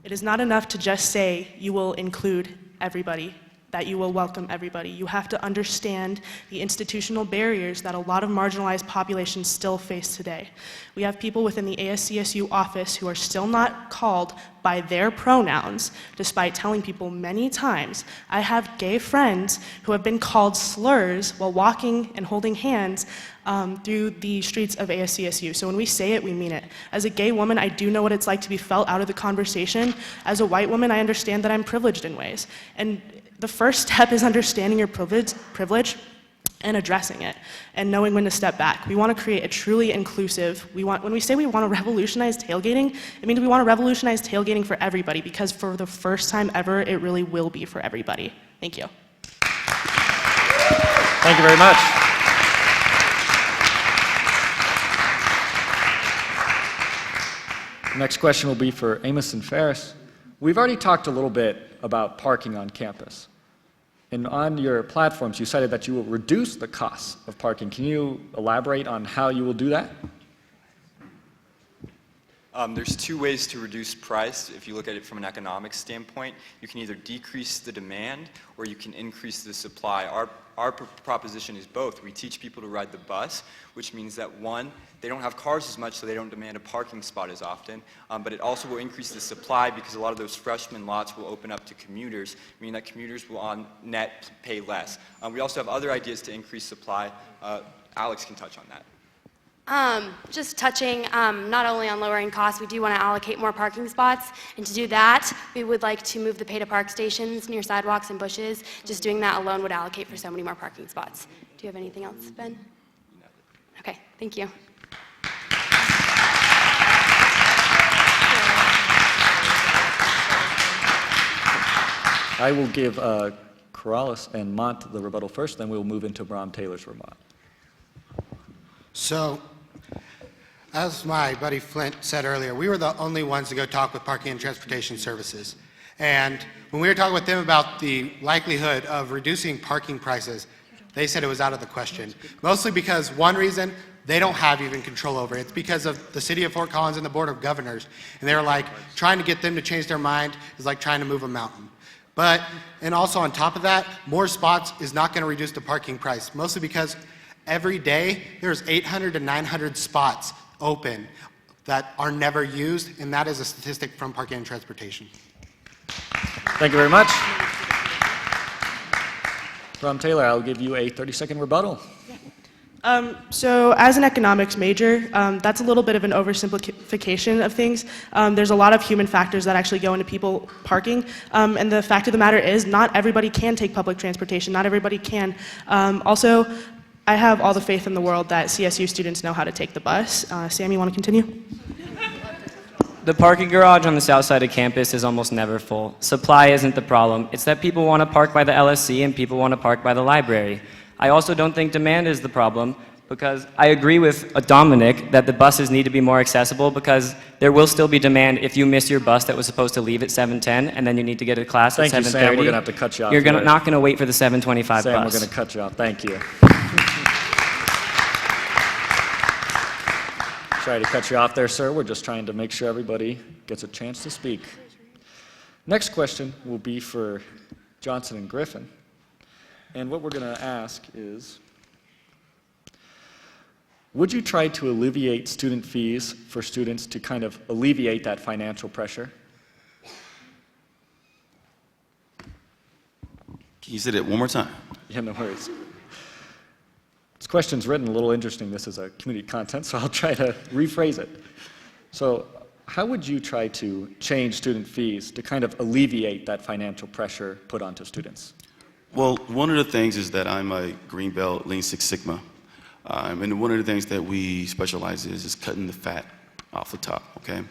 J: It is not enough to just say you will include everybody, that you will welcome everybody. You have to understand the institutional barriers that a lot of marginalized populations still face today. We have people within the ASCSU office who are still not called by their pronouns, despite telling people many times. I have gay friends who have been called slurs while walking and holding hands through the streets of ASCSU. So when we say it, we mean it. As a gay woman, I do know what it's like to be felt out of the conversation. As a white woman, I understand that I'm privileged in ways. And the first step is understanding your privilege and addressing it and knowing when to step back. We want to create a truly inclusive, when we say we want to revolutionize tailgating, it means we want to revolutionize tailgating for everybody, because for the first time ever, it really will be for everybody. Thank you.
A: Thank you very much. The next question will be for Amos and Ferris. We've already talked a little bit about parking on campus. And on your platforms, you cited that you will reduce the costs of parking. Can you elaborate on how you will do that?
E: There's two ways to reduce price. If you look at it from an economic standpoint, you can either decrease the demand or you can increase the supply. Our proposition is both. We teach people to ride the bus, which means that one, they don't have cars as much, so they don't demand a parking spot as often, but it also will increase the supply because a lot of those freshman lots will open up to commuters, meaning that commuters will on net pay less. We also have other ideas to increase supply. Alex can touch on that.
F: Just touching not only on lowering costs, we do want to allocate more parking spots. And to do that, we would like to move the pay-to-park stations near sidewalks and bushes. Just doing that alone would allocate for so many more parking spots. Do you have anything else, Ben? Okay, thank you.
A: I will give Corrales and Mont the rebuttal first, then we'll move into Bram Taylor's rebuttal.
L: So, as my buddy Flint said earlier, we were the only ones to go talk with Parking and Transportation Services. And when we were talking with them about the likelihood of reducing parking prices, they said it was out of the question. Mostly because one reason, they don't have even control over it. It's because of the city of Fort Collins and the Board of Governors. And they were like, trying to get them to change their mind is like trying to move a mountain. And also on top of that, more spots is not going to reduce the parking price, mostly because every day there's 800 to 900 spots open that are never used, and that is a statistic from Parking and Transportation.
A: Thank you very much. Bram Taylor, I'll give you a 30-second rebuttal.
J: So as an economics major, that's a little bit of an oversimplification of things. There's a lot of human factors that actually go into people parking. And the fact of the matter is not everybody can take public transportation. Not everybody can. Also, I have all the faith in the world that CSU students know how to take the bus. Sam, you want to continue?
I: The parking garage on the south side of campus is almost never full. Supply isn't the problem. It's that people want to park by the LSC and people want to park by the library. I also don't think demand is the problem, because I agree with Dominic that the buses need to be more accessible, because there will still be demand if you miss your bus that was supposed to leave at 7:10 and then you need to get to class at 7:30.
A: Thank you, Sam. We're going to have to cut you off.
I: You're not going to wait for the 7:25 bus.
A: Sam, we're going to cut you off. Thank you. Sorry to cut you off there, sir. We're just trying to make sure everybody gets a chance to speak. Next question will be for Johnson and Griffin. And what we're going to ask is, would you try to alleviate student fees for students to kind of alleviate that financial pressure?
H: Can you say that one more time?
A: Yeah, no worries. This question's written a little interesting. This is a community content, so I'll try to rephrase it. So, how would you try to change student fees to kind of alleviate that financial pressure put onto students?
H: Well, one of the things is that I'm a Green Belt Lean Six Sigma. And one of the things that we specialize in is cutting the fat off the top, okay?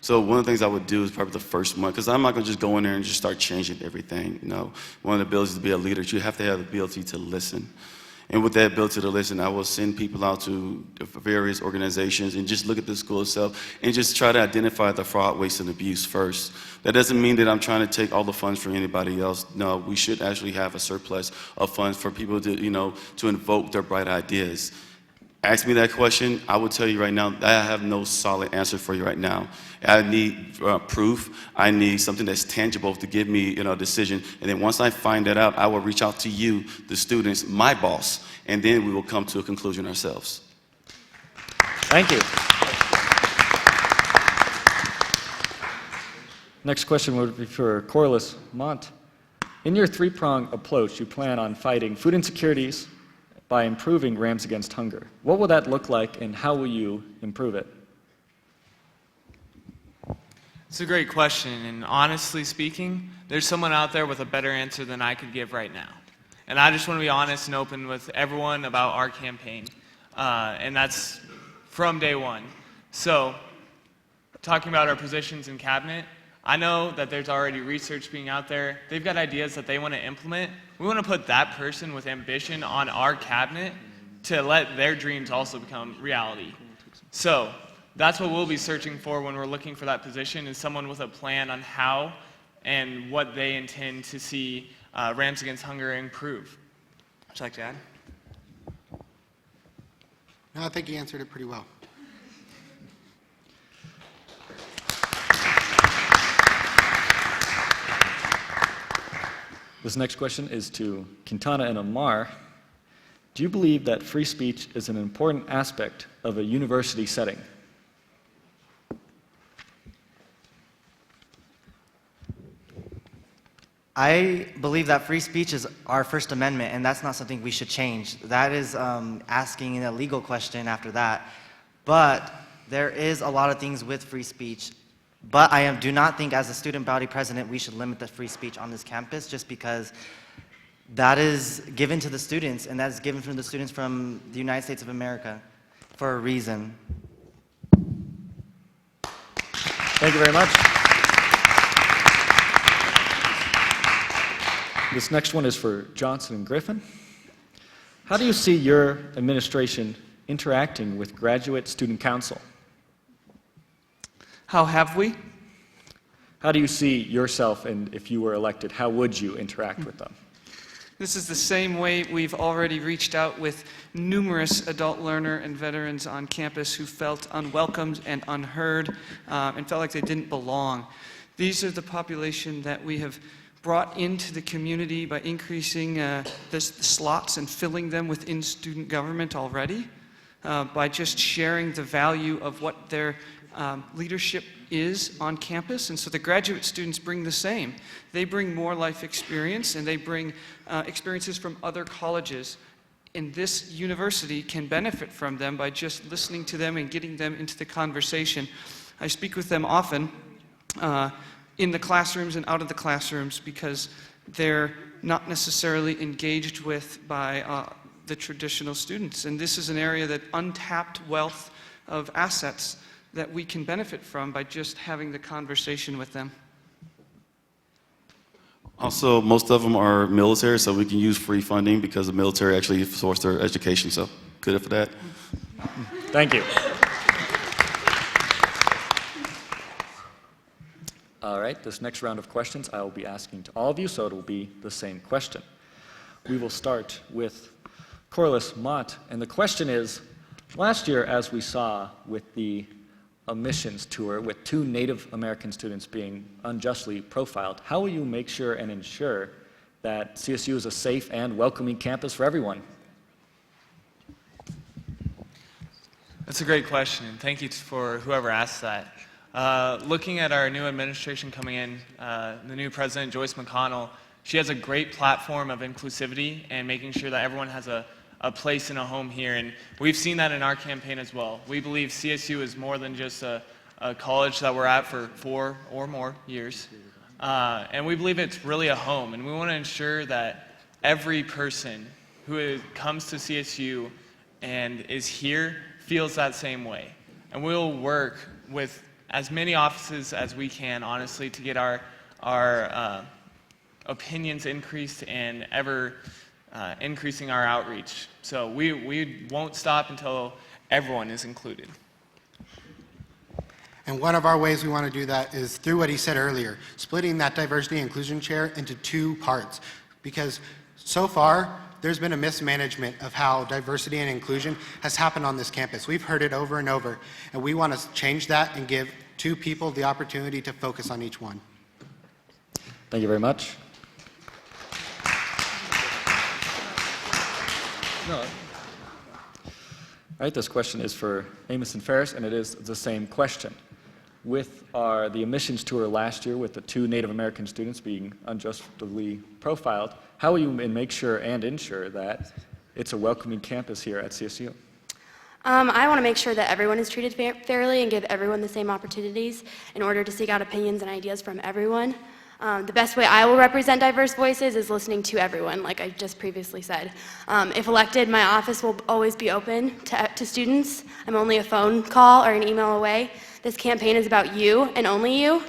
H: So one of the things I would do is probably the first month, because I'm not going to just go in there and just start changing everything, you know. One of the abilities to be a leader, you have to have the ability to listen. And with that ability to listen, I will send people out to various organizations and just look at the school itself and just try to identify the fraud, waste, and abuse first. That doesn't mean that I'm trying to take all the funds from anybody else. No, we should actually have a surplus of funds for people to, you know, to invoke their bright ideas. Ask me that question, I will tell you right now, I have no solid answer for you right now. I need proof. I need something that's tangible to give me, you know, a decision. And then once I find that out, I will reach out to you, the students, my boss, and then we will come to a conclusion ourselves.
A: Thank you. Next question would be for Corliss Mont. In your three-pronged approach, you plan on fighting food insecurities by improving Rams Against Hunger. What will that look like, and how will you improve it?
K: It's a great question, and honestly speaking, there's someone out there with a better answer than I could give right now. And I just want to be honest and open with everyone about our campaign, and that's from day one. So, talking about our positions in cabinet, I know that there's already research being out there. They've got ideas that they want to implement. We want to put that person with ambition on our cabinet to let their dreams also become reality. So, that's what we'll be searching for when we're looking for that position, is someone with a plan on how and what they intend to see Rams Against Hunger improve? Would you like to add?
L: No, I think you answered it pretty well.
A: This next question is to Quintana and Amar. Do you believe that free speech is an important aspect of a university setting?
M: I believe that free speech is our First Amendment, and that's not something we should change. That is asking a legal question after that. But there is a lot of things with free speech. But I do not think, as a student body president, we should limit the free speech on this campus just because that is given to the students, and that is given from the students from the United States of America for a reason.
A: Thank you very much. This next one is for Johnson and Griffin. How do you see your administration interacting with Graduate Student Council?
G: How have we?
A: How do you see yourself, and if you were elected, how would you interact with them?
G: This is the same way we've already reached out with numerous adult learner and veterans on campus who felt unwelcomed and unheard and felt like they didn't belong. These are the population that we have brought into the community by increasing the slots and filling them within student government already, by just sharing the value of what their leadership is on campus. And so the graduate students bring the same. They bring more life experience, and they bring experiences from other colleges. And this university can benefit from them by just listening to them and getting them into the conversation. I speak with them often in the classrooms and out of the classrooms because they're not necessarily engaged with by the traditional students. And this is an area that untapped wealth of assets that we can benefit from by just having the conversation with them.
H: Also, most of them are military, so we can use free funding because the military actually source their education, so good for that.
A: Thank you. All right, this next round of questions I will be asking to all of you, so it will be the same question. We will start with Corliss Mott, and the question is, last year, as we saw with the admissions tour with 2 Native American students being unjustly profiled, how will you make sure and ensure that CSU is a safe and welcoming campus for everyone?
K: That's a great question, and thank you for whoever asked that. Looking at our new administration coming in, the new president, Joyce McConnell, she has a great platform of inclusivity and making sure that everyone has a place and a home here, and we've seen that in our campaign as well. We believe CSU is more than just a college that we're at for 4 or more years, and we believe it's really a home, and we want to ensure that every person who comes to CSU and is here feels that same way. And we'll work with as many offices as we can, honestly, to get our opinions increased and ever increasing our outreach. So we won't stop until everyone is included.
L: And one of our ways we want to do that is through what he said earlier, splitting that diversity and inclusion chair into 2 parts. Because so far, there's been a mismanagement of how diversity and inclusion has happened on this campus. We've heard it over and over, and we want to change that and give 2 people the opportunity to focus on each one.
A: Thank you very much. No. All right, this question is for Amos and Ferris, and it is the same question. With the admissions tour last year with the 2 Native American students being unjustly profiled, how will you make sure and ensure that it's a welcoming campus here at CSU?
F: I want to make sure that everyone is treated fairly and give everyone the same opportunities in order to seek out opinions and ideas from everyone. The best way I will represent diverse voices is listening to everyone, like I just previously said. If elected, my office will always be open to students. I'm only a phone call or an email away. This campaign is about you and only you.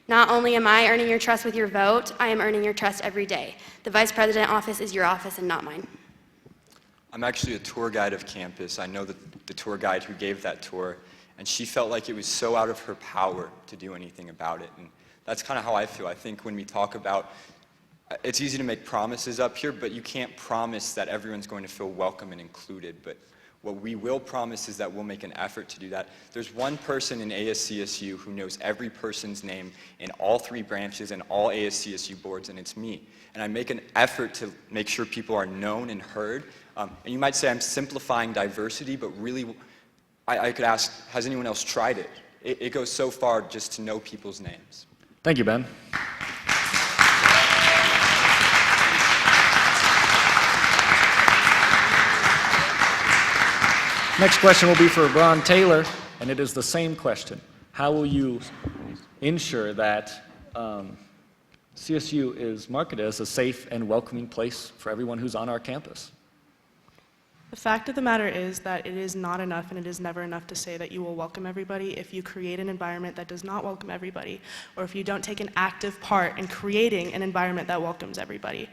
F: Not only am I earning your trust with your vote, I am earning your trust every day. The Vice President office is your office and not mine.
E: I'm actually a tour guide of campus. I know the tour guide who gave that tour, and she felt like it was so out of her power to do anything about it. And that's kind of how I feel. I think when we talk about it's easy to make promises up here, but you can't promise that everyone's going to feel welcome and included. But what we will promise is that we'll make an effort to do that. There's one person in ASCSU who knows every person's name in all 3 branches and all ASCSU boards, and it's me. And I make an effort to make sure people are known and heard. And you might say I'm simplifying diversity, but really, I could ask, has anyone else tried it? It goes so far just to know people's names.
A: Thank you, Ben. Next question will be for Ron Taylor, and it is the same question. How will you ensure that CSU is marketed as a safe and welcoming place for everyone who's on our campus?
J: The fact of the matter is that it is not enough and it is never enough to say that you will welcome everybody if you create an environment that does not welcome everybody, or if you don't take an active part in creating an environment that welcomes everybody.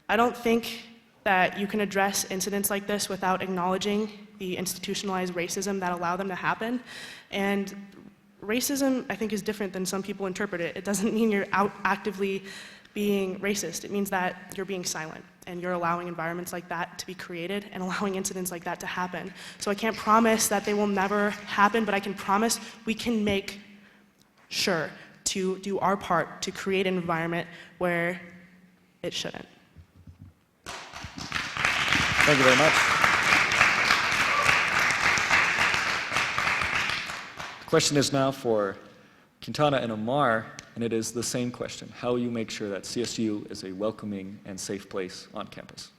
J: I don't think that you can address incidents like this without acknowledging the institutionalized racism that allow them to happen. And racism, I think, is different than some people interpret it. It doesn't mean you're out actively being racist. It means that you're being silent and you're allowing environments like that to be created and allowing incidents like that to happen. So I can't promise that they will never happen, but I can promise we can make sure to do our part to create an environment where it shouldn't.
A: Thank you very much. The question is now for Quintana and Omar, and it is the same question. How will you make sure that CSU is a welcoming and safe place on campus?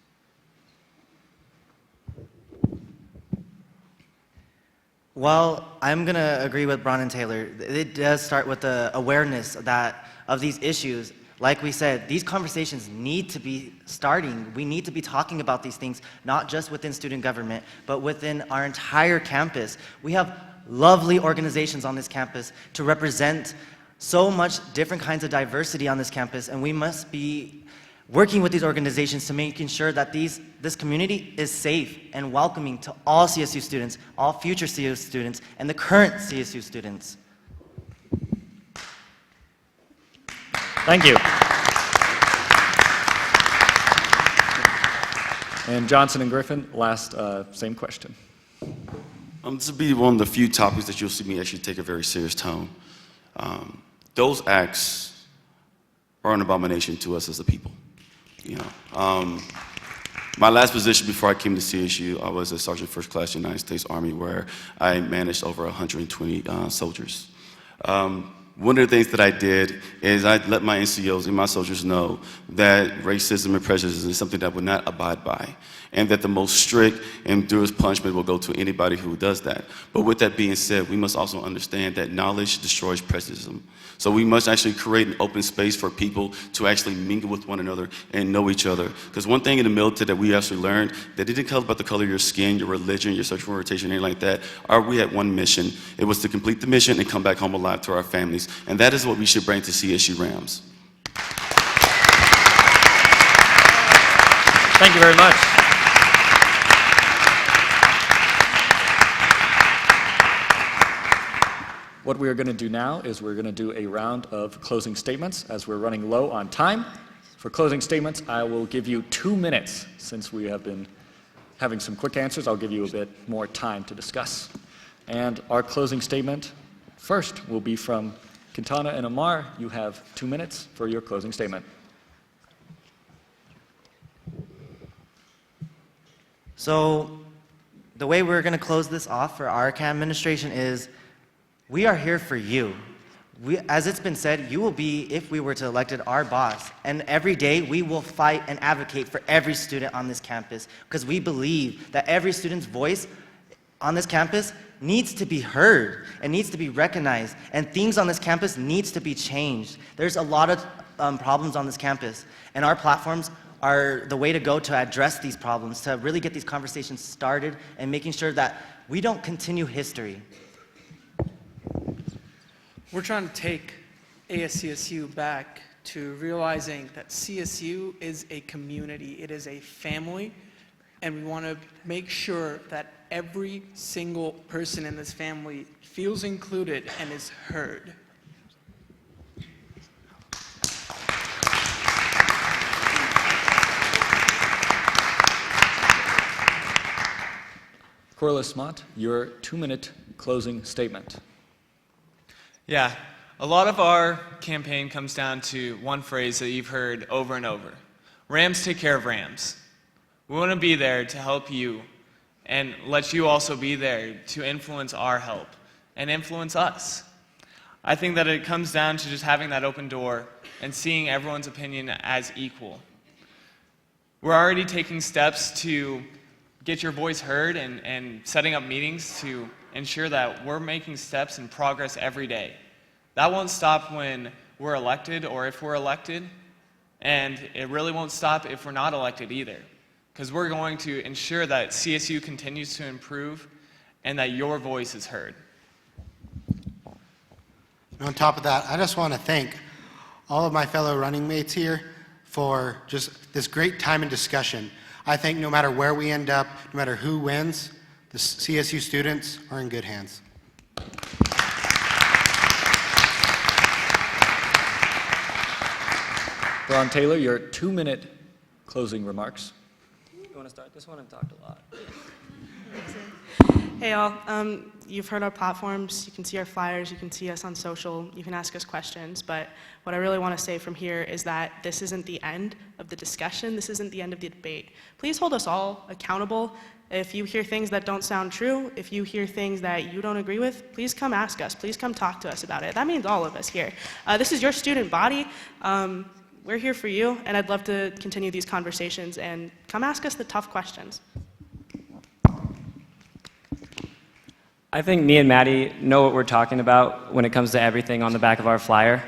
M: Well, I'm going to agree with Bron and Taylor. It does start with the awareness of these issues. Like we said, these conversations need to be starting. We need to be talking about these things, not just within student government, but within our entire campus. We have lovely organizations on this campus to represent so much different kinds of diversity on this campus, and we must be working with these organizations to making sure that this community is safe and welcoming to all CSU students, all future CSU students, and the current CSU students.
A: Thank you. And Johnson and Griffin, last same question.
H: This will be one of the few topics that you'll see me actually take a very serious tone. Those acts are an abomination to us as a people. You know, my last position before I came to CSU, I was a Sergeant First Class United States Army, where I managed over 120 soldiers. One of the things that I did is I let my NCOs and my soldiers know that racism and prejudice is something that I would not abide by, and that the most strict and durest punishment will go to anybody who does that. But with that being said, we must also understand that knowledge destroys prejudice. So we must actually create an open space for people to actually mingle with one another and know each other. Because one thing in the military that we actually learned, that it didn't care about the color of your skin, your religion, your sexual orientation, anything like that. We had one mission. It was to complete the mission and come back home alive to our families. And that is what we should bring to CSU Rams.
A: Thank you very much. What we are going to do now is we're going to do a round of closing statements as we're running low on time. For closing statements, I will give you 2 minutes. Since we have been having some quick answers, I'll give you a bit more time to discuss. And our closing statement first will be from Quintana and Omar. You have 2 minutes for your closing statement.
M: So the way we're going to close this off for our administration is, we are here for you. As it's been said, you will be, if we were to elected, our boss. And every day we will fight and advocate for every student on this campus, because we believe that every student's voice on this campus needs to be heard and needs to be recognized, and things on this campus needs to be changed. There's a lot of problems on this campus, and our platforms are the way to go to address these problems, to really get these conversations started and making sure that we don't continue history.
N: We're trying to take ASCSU back to realizing that CSU is a community, it is a family, and we want to make sure that every single person in this family feels included and is heard.
A: Corliss Mott, your 2-minute closing statement.
K: Yeah, a lot of our campaign comes down to one phrase that you've heard over and over. Rams take care of Rams. We want to be there to help you and let you also be there to influence our help and influence us. I think that it comes down to just having that open door and seeing everyone's opinion as equal. We're already taking steps to get your voice heard and setting up meetings to ensure that we're making steps and progress every day. That won't stop when we're elected or if we're elected, and it really won't stop if we're not elected either, because we're going to ensure that CSU continues to improve and that your voice is heard.
L: And on top of that, I just want to thank all of my fellow running mates here for just this great time and discussion. I think no matter where we end up, no matter who wins, the CSU students are in good hands.
A: Ron Taylor, your 2-minute closing remarks.
D: You want to start this one? I've talked a lot.
J: Hey all, you've heard our platforms, you can see our flyers, you can see us on social, you can ask us questions, but what I really want to say from here is that this isn't the end of the discussion, this isn't the end of the debate. Please hold us all accountable. If you hear things that don't sound true, if you hear things that you don't agree with, please come ask us, please come talk to us about it. That means all of us here. This is your student body. We're here for you, and I'd love to continue these conversations, and come ask us the tough questions.
I: I think me and Maddie know what we're talking about when it comes to everything on the back of our flyer.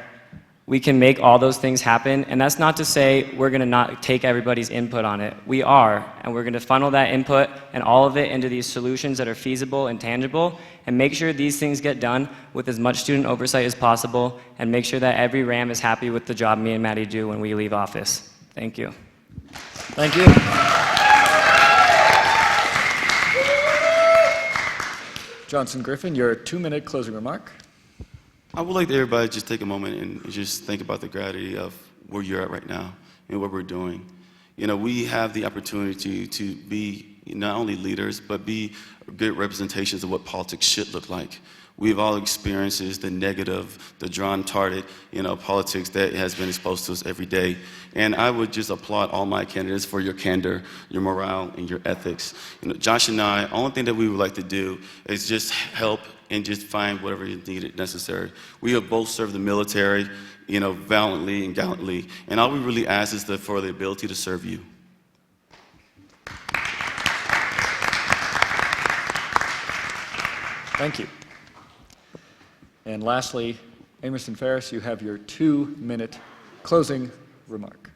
I: We can make all those things happen, and that's not to say we're going to not take everybody's input on it. We are, and we're going to funnel that input and all of it into these solutions that are feasible and tangible, and make sure these things get done with as much student oversight as possible, and make sure that every RAM is happy with the job me and Maddie do when we leave office. Thank you.
A: Thank you. Johnson Griffin, your 2-minute closing remark.
H: I would like everybody to just take a moment and just think about the gravity of where you're at right now and what we're doing. You know, we have the opportunity to be not only leaders, but be good representations of what politics should look like. We've all experienced the negative, the drawn-target, politics that has been exposed to us every day. And I would just applaud all my candidates for your candor, your morale, and your ethics. Josh and I, only thing that we would like to do is just help and just find whatever is needed, necessary. We have both served the military, valiantly and gallantly, and all we really ask is for the ability to serve you.
A: Thank you. And lastly, Emerson Ferris, you have your 2-minute closing remark.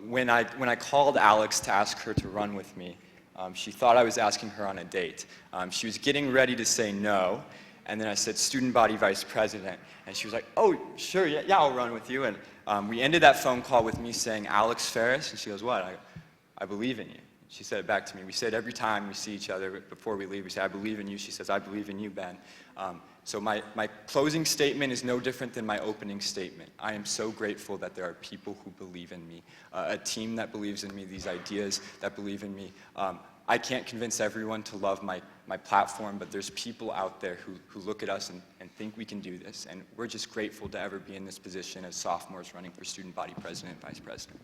E: When I called Alex to ask her to run with me, she thought I was asking her on a date. She was getting ready to say no, and then I said, student body vice president, and she was like, oh, sure, yeah, I'll run with you. And we ended that phone call with me saying, Alex Ferris, and she goes, what? I believe in you. She said it back to me. We said every time we see each other before we leave, we say, I believe in you. She says, I believe in you, Ben. So my closing statement is no different than my opening statement. I am so grateful that there are people who believe in me, a team that believes in me, these ideas that believe in me. I can't convince everyone to love my platform, but there's people out there who look at us and think we can do this. And we're just grateful to ever be in this position as sophomores running for student body president and vice president.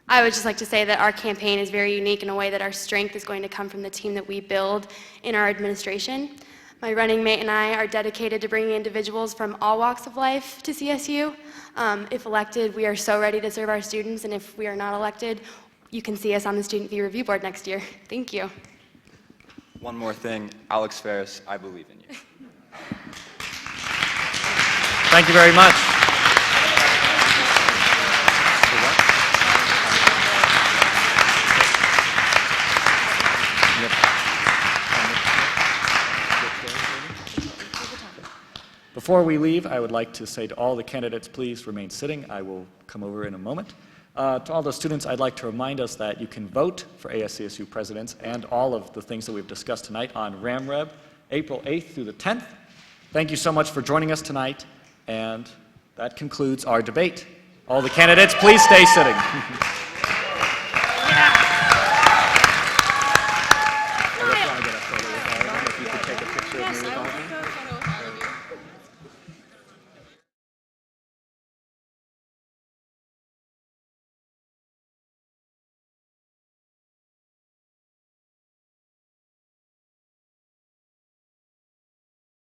F: I would just like to say that our campaign is very unique in a way that our strength is going to come from the team that we build in our administration. My running mate and I are dedicated to bringing individuals from all walks of life to CSU. If elected, we are so ready to serve our students, and if we are not elected, you can see us on the Student Fee Review Board next year. Thank you.
E: One more thing, Alex Ferris, I believe in you.
A: Thank you very much. Before we leave, I would like to say to all the candidates, please remain sitting. I will come over in a moment. To all the students, I'd like to remind us that you can vote for ASCSU presidents and all of the things that we've discussed tonight on RamRev, April 8th through the 10th. Thank you so much for joining us tonight, and that concludes our debate. All the candidates, please stay sitting.